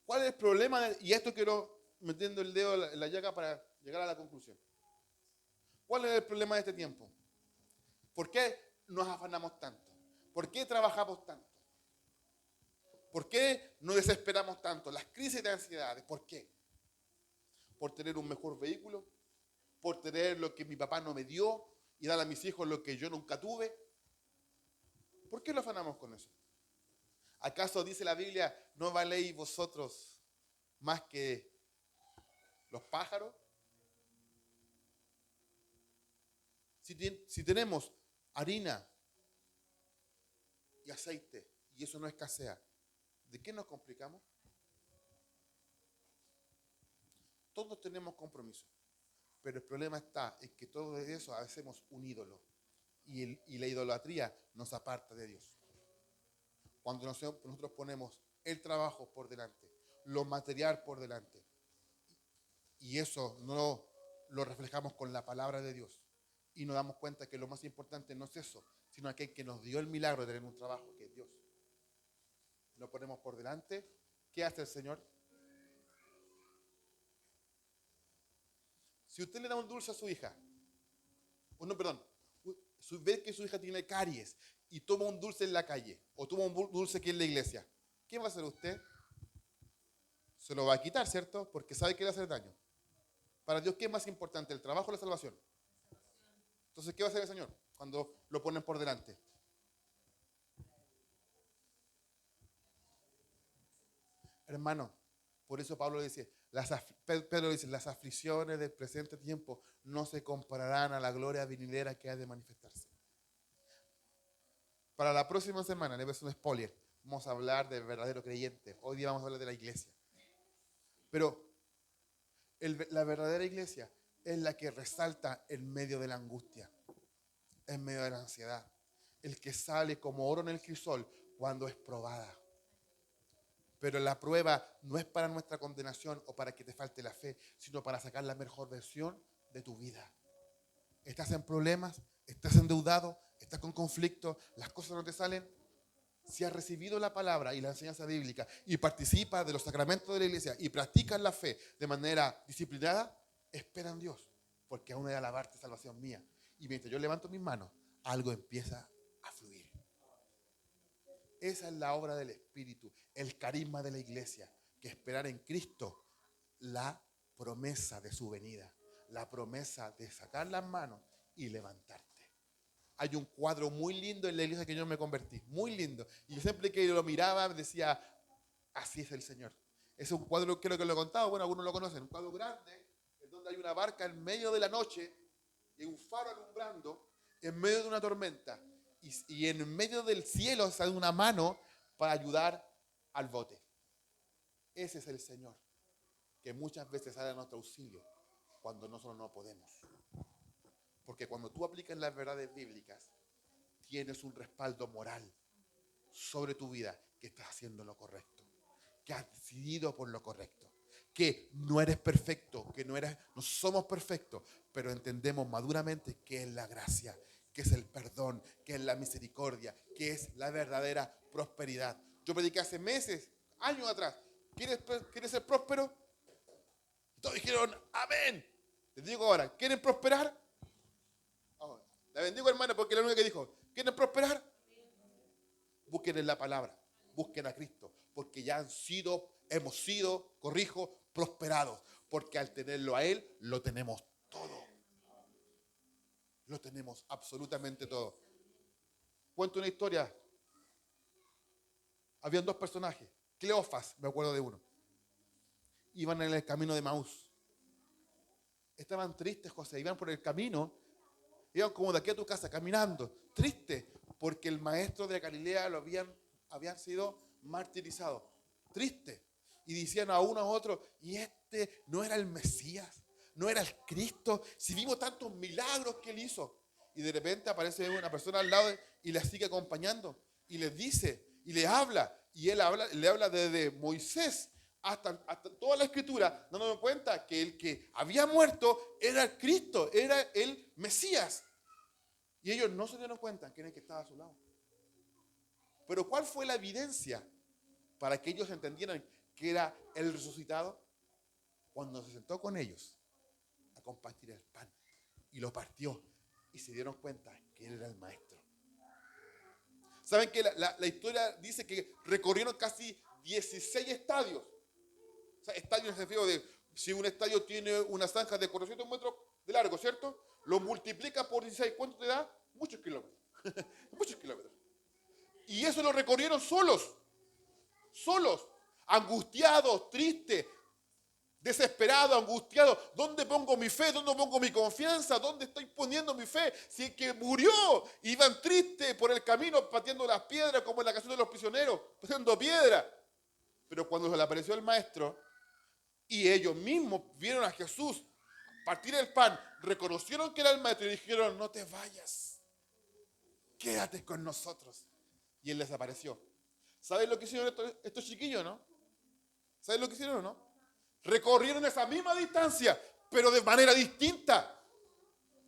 ¿cuál es el problema? Y esto quiero metiendo el dedo en la llaga para llegar a la conclusión. ¿Cuál es el problema de este tiempo? ¿Por qué nos afanamos tanto? ¿Por qué trabajamos tanto? ¿Por qué nos desesperamos tanto? Las crisis de ansiedades, ¿por qué? ¿Por tener un mejor vehículo? ¿Por tener lo que mi papá no me dio? y darle a mis hijos lo que yo nunca tuve. ¿Por qué lo afanamos con eso? ¿Acaso dice la Biblia, no valéis vosotros más que los pájaros? Si tenemos harina y aceite y eso no escasea, ¿de qué nos complicamos? Todos tenemos compromiso, pero el problema está en que todo eso hacemos un ídolo y la idolatría nos aparta de Dios. Cuando nosotros ponemos el trabajo por delante, lo material por delante, y eso no lo reflejamos con la palabra de Dios, y nos damos cuenta que lo más importante no es eso, sino aquel que nos dio el milagro de tener un trabajo, que es Dios. Lo ponemos por delante. ¿Qué hace el Señor? Si usted le da un dulce a su hija, ve que su hija tiene caries y toma un dulce en la calle o toma un dulce aquí en la iglesia, ¿qué va a hacer usted? Se lo va a quitar, ¿cierto? Porque sabe que le va a hacer daño. Para Dios, ¿qué es más importante, el trabajo o la salvación? Entonces, ¿qué va a hacer el Señor cuando lo ponen por delante? Hermano, por eso Pedro dice, las aflicciones del presente tiempo no se compararán a la gloria venidera que ha de manifestarse. Para la próxima semana, le voy a hacer un spoiler, vamos a hablar del verdadero creyente. Hoy día vamos a hablar de la iglesia. Pero la verdadera iglesia es la que resalta en medio de la angustia, en medio de la ansiedad. El que sale como oro en el crisol cuando es probada. Pero la prueba no es para nuestra condenación o para que te falte la fe, sino para sacar la mejor versión de tu vida. ¿Estás en problemas? ¿Estás endeudado? ¿Estás con conflicto? ¿Las cosas no te salen? Si has recibido la palabra y la enseñanza bíblica y participas de los sacramentos de la iglesia y practicas la fe de manera disciplinada, espera en Dios, porque aún he de alabarte, salvación mía. Y mientras yo levanto mis manos, algo empieza a fluir. Esa es la obra del Espíritu, el carisma de la iglesia, que esperar en Cristo la promesa de su venida, la promesa de sacar las manos y levantarte. Hay un cuadro muy lindo en la iglesia que yo me convertí, muy lindo. Y yo siempre que lo miraba decía, así es el Señor. Es un cuadro, creo que lo he contado, bueno, algunos lo conocen, un cuadro grande, en donde hay una barca en medio de la noche y un faro alumbrando en medio de una tormenta. Y en medio del cielo sale una mano para ayudar al bote. Ese es el Señor, que muchas veces sale a nuestro auxilio cuando nosotros no podemos. Porque cuando tú aplicas las verdades bíblicas, tienes un respaldo moral sobre tu vida, que estás haciendo lo correcto, que has decidido por lo correcto, que no eres perfecto, que no somos perfectos, pero entendemos maduramente que es la gracia, que es el perdón, que es la misericordia, que es la verdadera prosperidad. Yo prediqué hace meses, años atrás, ¿quieres ser próspero? Todos dijeron, amén. Les digo ahora, ¿quieren prosperar? Oh, la bendigo, hermana, porque es la única que dijo, ¿quieren prosperar? Busquen en la palabra, busquen a Cristo, porque ya hemos sido, prosperados, porque al tenerlo a Él, lo tenemos todo. Lo tenemos absolutamente todo. Cuento una historia. Habían dos personajes. Cleofas, me acuerdo de uno. Iban en el camino de Maús. Estaban tristes, José. Iban por el camino. Iban como de aquí a tu casa, caminando. Tristes, porque el maestro de Galilea habían sido martirizados. Tristes. Y decían a uno a otro, ¿y este no era el Mesías? ¿No era el Cristo? Si vimos tantos milagros que él hizo. Y de repente aparece una persona al lado y la sigue acompañando. Y les dice, y le habla. Y le habla desde Moisés hasta toda la escritura, dándome cuenta que el que había muerto era el Cristo, era el Mesías. Y ellos no se dieron cuenta quién es el que estaba a su lado. Pero ¿cuál fue la evidencia para que ellos entendieran que era el resucitado? Cuando se sentó con ellos a compartir el pan y lo partió y se dieron cuenta que él era el maestro. ¿Saben que la historia dice que recorrieron casi 16 estadios? O sea, estadios en el sentido de, si un estadio tiene una zanja de 400 metros de largo, ¿cierto? lo multiplica por 16. ¿Cuánto te da? Muchos kilómetros. Muchos kilómetros. Y eso lo recorrieron solos. Solos. Angustiados, tristes, desesperados, angustiados. ¿Dónde pongo mi fe? ¿Dónde pongo mi confianza? ¿Dónde estoy poniendo mi fe? Si el que murió, iban tristes por el camino, pateando las piedras, como en la canción de los prisioneros, pateando piedras. Pero cuando se le apareció el maestro, y ellos mismos vieron a Jesús partir el pan, reconocieron que era el maestro y dijeron, no te vayas, quédate con nosotros. Y él desapareció. ¿Sabes lo que hicieron estos chiquillos, no? ¿Sabes lo que hicieron o no? Recorrieron esa misma distancia, pero de manera distinta.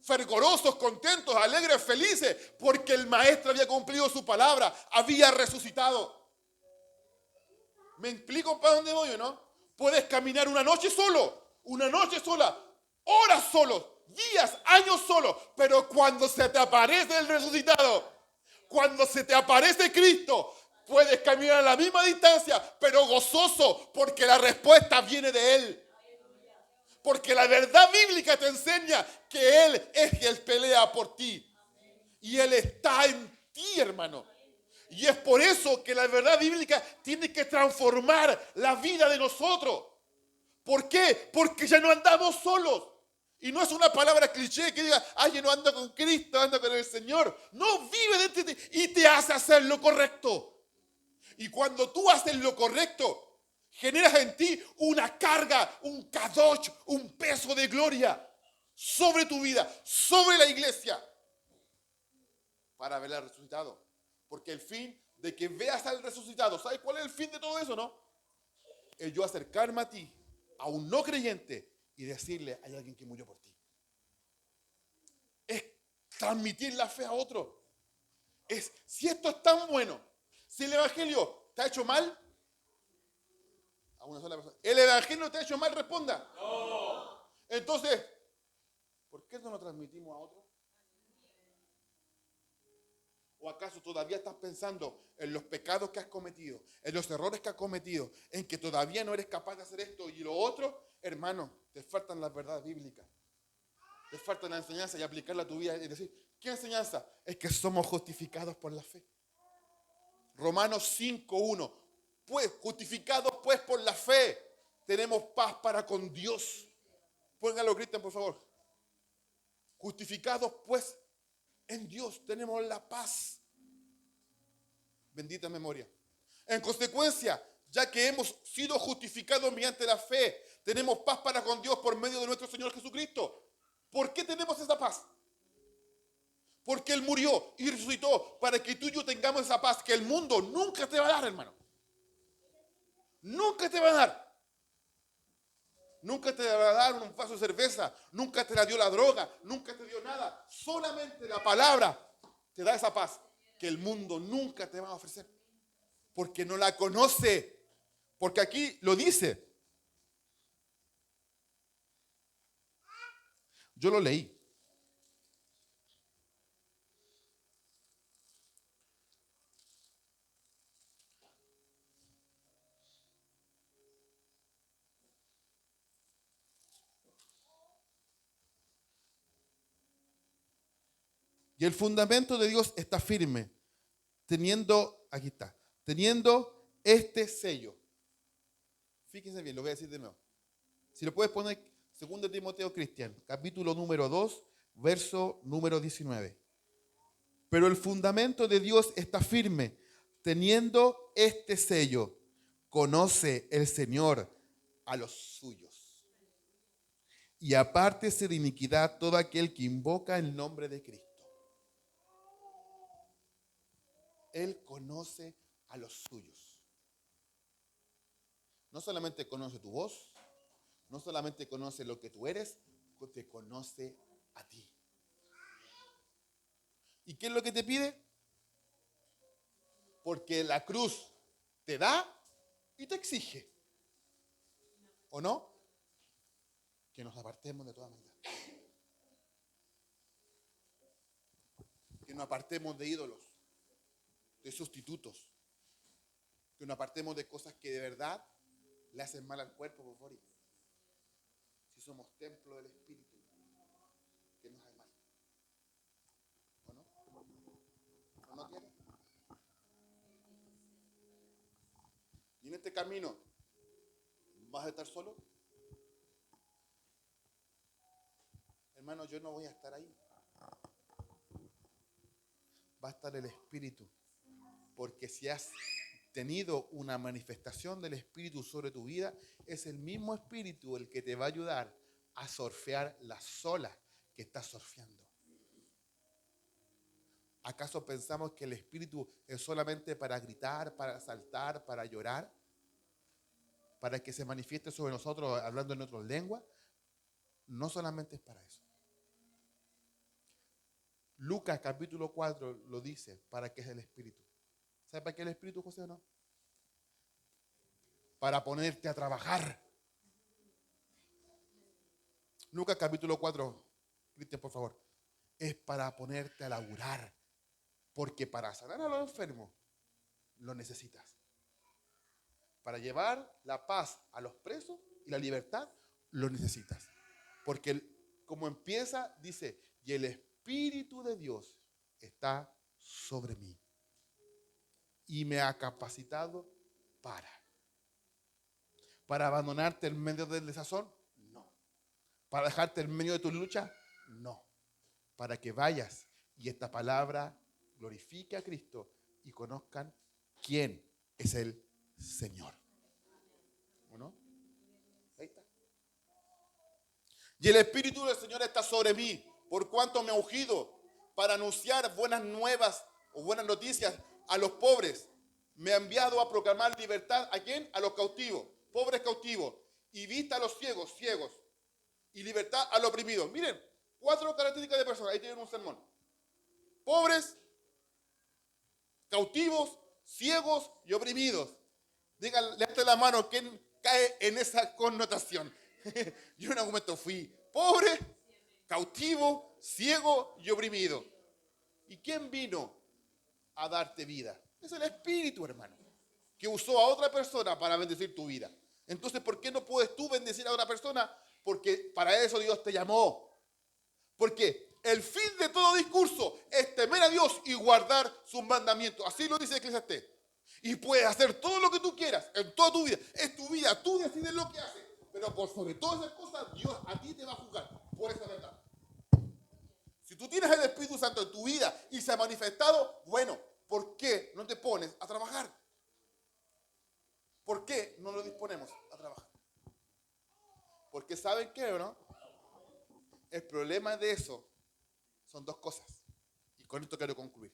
Fervorosos, contentos, alegres, felices, porque el maestro había cumplido su palabra, había resucitado. ¿Me explico para dónde voy o no? Puedes caminar una noche solo, horas solos, días, años solos, pero cuando se te aparece el resucitado, cuando se te aparece Cristo, puedes caminar a la misma distancia, pero gozoso, porque la respuesta viene de Él. Porque la verdad bíblica te enseña que Él es quien pelea por ti. Y Él está en ti, hermano. Y es por eso que la verdad bíblica tiene que transformar la vida de nosotros. ¿Por qué? Porque ya no andamos solos. Y no es una palabra cliché que diga, ay, yo no ando con Cristo, ando con el Señor. No, vive dentro de ti y te hace hacer lo correcto. Y cuando tú haces lo correcto, generas en ti una carga, un kadosh, un peso de gloria sobre tu vida, sobre la iglesia, para ver al resucitado. Porque el fin de que veas al resucitado, ¿sabes cuál es el fin de todo eso, no? Es yo acercarme a ti, a un no creyente, y decirle, hay alguien que murió por ti. Es transmitir la fe a otro. Es, si esto es tan bueno, si el evangelio te ha hecho mal, a una sola persona, ¿el evangelio te ha hecho mal? Responda. No. Entonces, ¿por qué no lo transmitimos a otro? ¿O acaso todavía estás pensando en los pecados que has cometido, en los errores que has cometido, en que todavía no eres capaz de hacer esto y lo otro? Hermano, te faltan las verdades bíblicas. Te falta la enseñanza y aplicarla a tu vida y decir, ¿qué enseñanza? Es que somos justificados por la fe. Romanos 5:1. Pues, justificados pues por la fe, tenemos paz para con Dios. Pónganlo, Cristian, por favor. Justificados pues en Dios tenemos la paz. Bendita memoria. En consecuencia, ya que hemos sido justificados mediante la fe, tenemos paz para con Dios por medio de nuestro Señor Jesucristo. ¿Por qué tenemos esa paz? Porque Él murió y resucitó para que tú y yo tengamos esa paz que el mundo nunca te va a dar, hermano. Nunca te va a dar. Nunca te va a dar un vaso de cerveza, nunca te la dio la droga, nunca te dio nada. Solamente la palabra te da esa paz que el mundo nunca te va a ofrecer. Porque no la conoce. Porque aquí lo dice. Yo lo leí. Y el fundamento de Dios está firme, teniendo este sello. Fíjense bien, lo voy a decir de nuevo. Si lo puedes poner, 2 Timoteo Cristian, capítulo número 2, verso número 19. Pero el fundamento de Dios está firme, teniendo este sello. Conoce el Señor a los suyos. Y apártese de iniquidad todo aquel que invoca el nombre de Cristo. Él conoce a los suyos. No solamente conoce tu voz, no solamente conoce lo que tú eres, te conoce a ti. ¿Y qué es lo que te pide? Porque la cruz te da y te exige. ¿O no? Que nos apartemos de toda maldad. Que nos apartemos de ídolos, de sustitutos. Que nos apartemos de cosas que de verdad le hacen mal al cuerpo, por favor. Si somos templo del Espíritu, que nos hace mal. este camino, ¿vas a estar solo? Hermano, yo no voy a estar ahí. Va a estar el Espíritu. Porque si has tenido una manifestación del Espíritu sobre tu vida, es el mismo Espíritu el que te va a ayudar a surfear las olas que estás surfeando. ¿Acaso pensamos que el Espíritu es solamente para gritar, para saltar, para llorar? ¿Para que se manifieste sobre nosotros hablando en otras lenguas? No solamente es para eso. Lucas capítulo 4 lo dice, ¿para qué es el Espíritu? ¿Sabe para qué es el Espíritu, José, o no? Para ponerte a trabajar. Lucas capítulo 4, Cristian, por favor. Es para ponerte a laburar. Porque para sanar a los enfermos, lo necesitas. Para llevar la paz a los presos y la libertad, lo necesitas. Porque como empieza, dice, y el Espíritu de Dios está sobre mí. Y me ha capacitado para abandonarte en medio del desazón, no. Para dejarte en medio de tu lucha, no. Para que vayas y esta palabra glorifique a Cristo y conozcan quién es el Señor. ¿O no? Ahí está. Y el Espíritu del Señor está sobre mí, por cuanto me ha ungido para anunciar buenas nuevas o buenas noticias a los pobres. Me ha enviado a proclamar libertad, ¿a quién? A los cautivos, pobres cautivos, y vista a los ciegos, ciegos, y libertad a los oprimidos. Miren, 4 características de personas, ahí tienen un sermón. Pobres, cautivos, ciegos y oprimidos. Digan, levante la mano, ¿quién cae en esa connotación? Yo en algún momento fui pobre, cautivo, ciego y oprimido. ¿Y quién vino a darte vida? Es el Espíritu, hermano, que usó a otra persona para bendecir tu vida. Entonces, ¿por qué no puedes tú bendecir a otra persona? Porque para eso Dios te llamó. Porque el fin de todo discurso es temer a Dios y guardar sus mandamientos. Así lo dice Eclesiastés. Y puedes hacer todo lo que tú quieras en toda tu vida. Es tu vida, tú decides lo que haces. Pero por sobre todas esas cosas, Dios a ti te va a juzgar por esa verdad. Si tú tienes el Espíritu Santo en tu vida y se ha manifestado, bueno, ¿por qué no te pones a trabajar? ¿Por qué no lo disponemos a trabajar? Porque ¿saben qué o no? El problema de eso son 2 cosas. Y con esto quiero concluir.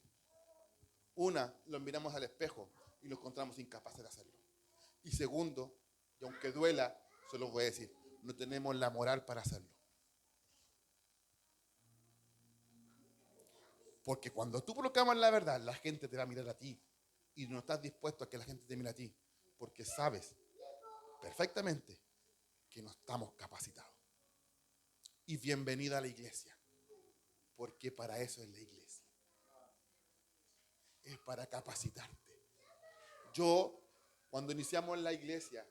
Una, lo miramos al espejo y lo encontramos incapaces de hacerlo. Y segundo, y aunque duela, se lo voy a decir, no tenemos la moral para hacerlo. Porque cuando tú proclamas la verdad, la gente te va a mirar a ti. Y no estás dispuesto a que la gente te mire a ti. Porque sabes perfectamente que no estamos capacitados. Y bienvenida a la iglesia. Porque para eso es la iglesia. Es para capacitarte. Yo, cuando iniciamos la iglesia,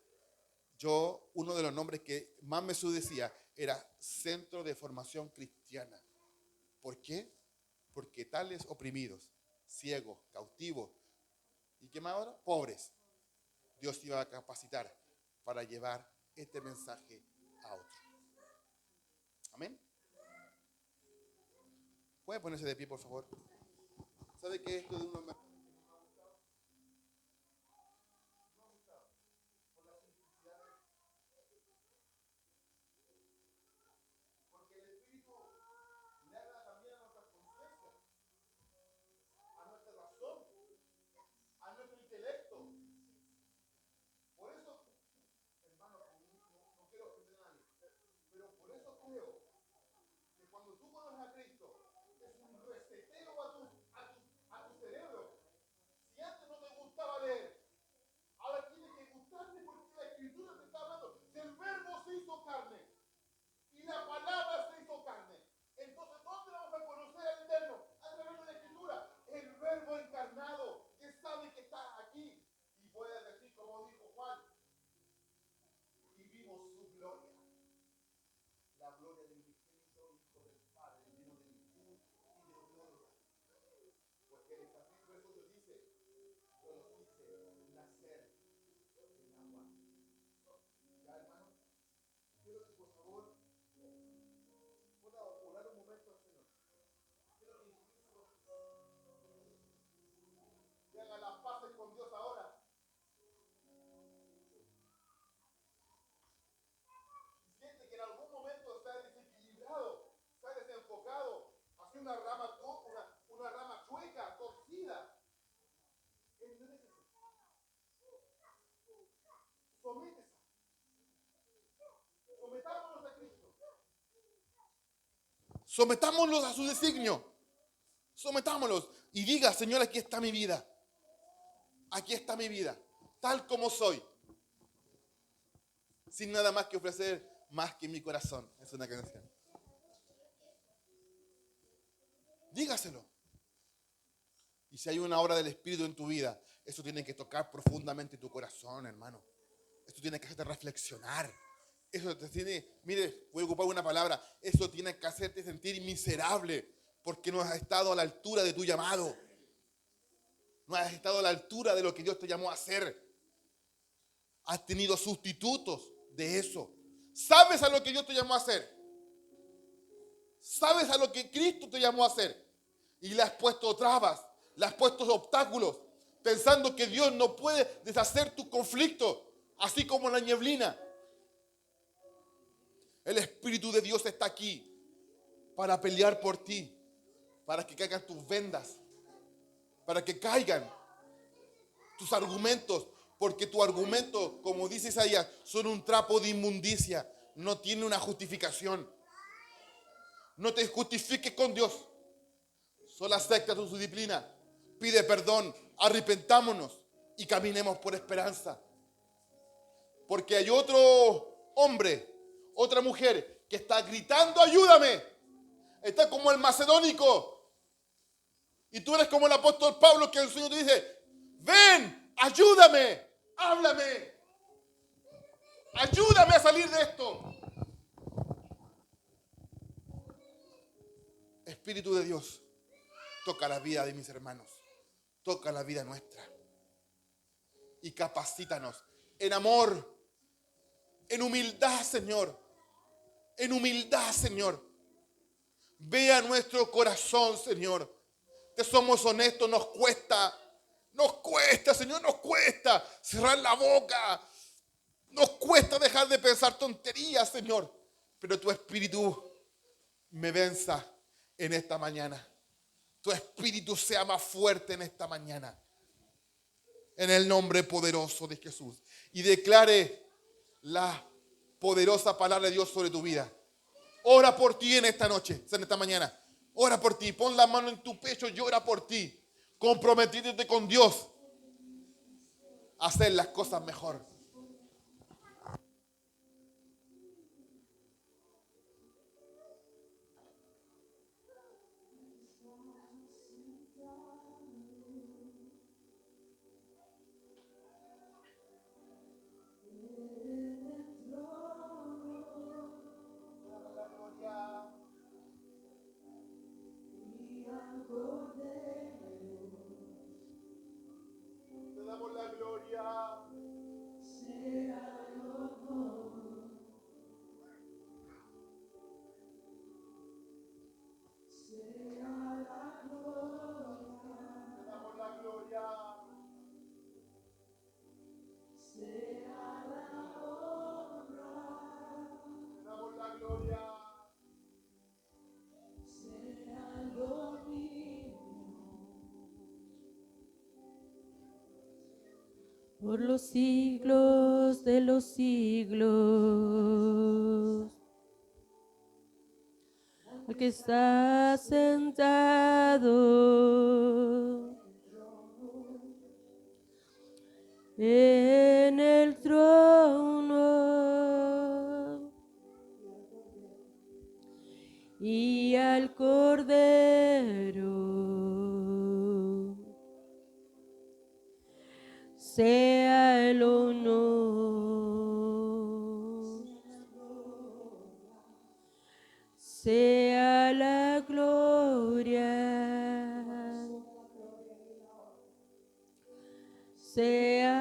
uno de los nombres que más me decía era Centro de Formación Cristiana. ¿Por qué? Porque tales oprimidos, ciegos, cautivos, ¿y qué más ahora? Pobres. Dios iba a capacitar para llevar este mensaje a otros. Amén. ¿Puede ponerse de pie, por favor? ¿Sabe qué es esto de uno? Cuando tú conoces a Cristo, es un reseteo a tu cerebro Sometámoslos a su designio. Sometámoslos. Y diga, Señor, aquí está mi vida. Aquí está mi vida. Tal como soy. Sin nada más que ofrecer, más que mi corazón. Es una canción. Dígaselo. Y si hay una obra del Espíritu en tu vida, eso tiene que tocar profundamente tu corazón, hermano. Esto tiene que hacerte reflexionar. Eso te tiene, mire, voy a ocupar una palabra. Eso tiene que hacerte sentir miserable porque no has estado a la altura de tu llamado. No has estado a la altura de lo que Dios te llamó a hacer. Has tenido sustitutos de eso. ¿Sabes a lo que Dios te llamó a hacer? ¿Sabes a lo que Cristo te llamó a hacer? Y le has puesto trabas, le has puesto obstáculos, pensando que Dios no puede deshacer tu conflicto, así como la nieblina. El Espíritu de Dios está aquí para pelear por ti, para que caigan tus vendas, para que caigan tus argumentos, porque tu argumento, como dice Isaías, son un trapo de inmundicia, no tiene una justificación. No te justifiques con Dios, solo acepta su disciplina, pide perdón, arrepentámonos y caminemos por esperanza. Porque hay otro hombre, otra mujer que está gritando, ayúdame. Está como el macedónico. Y tú eres como el apóstol Pablo, que el Señor te dice, ven, ayúdame, háblame. Ayúdame a salir de esto. Espíritu de Dios, toca la vida de mis hermanos. Toca la vida nuestra. Y capacítanos en amor, en humildad, Señor. En humildad, Señor. Vea nuestro corazón, Señor. Que somos honestos, nos cuesta, Señor, nos cuesta cerrar la boca. Nos cuesta dejar de pensar tonterías, Señor. Pero tu Espíritu me venza en esta mañana. Tu Espíritu sea más fuerte en esta mañana. En el nombre poderoso de Jesús. Y declare la poderosa palabra de Dios sobre tu vida. Ora por ti en esta noche, en esta mañana. Ora por ti, pon la mano en tu pecho y ora por ti. Comprometiéndote con Dios a hacer las cosas mejor. Te damos la gloria. Por los siglos de los siglos, al que está sentado en el trono y al Cordero sea el honor, sea la gloria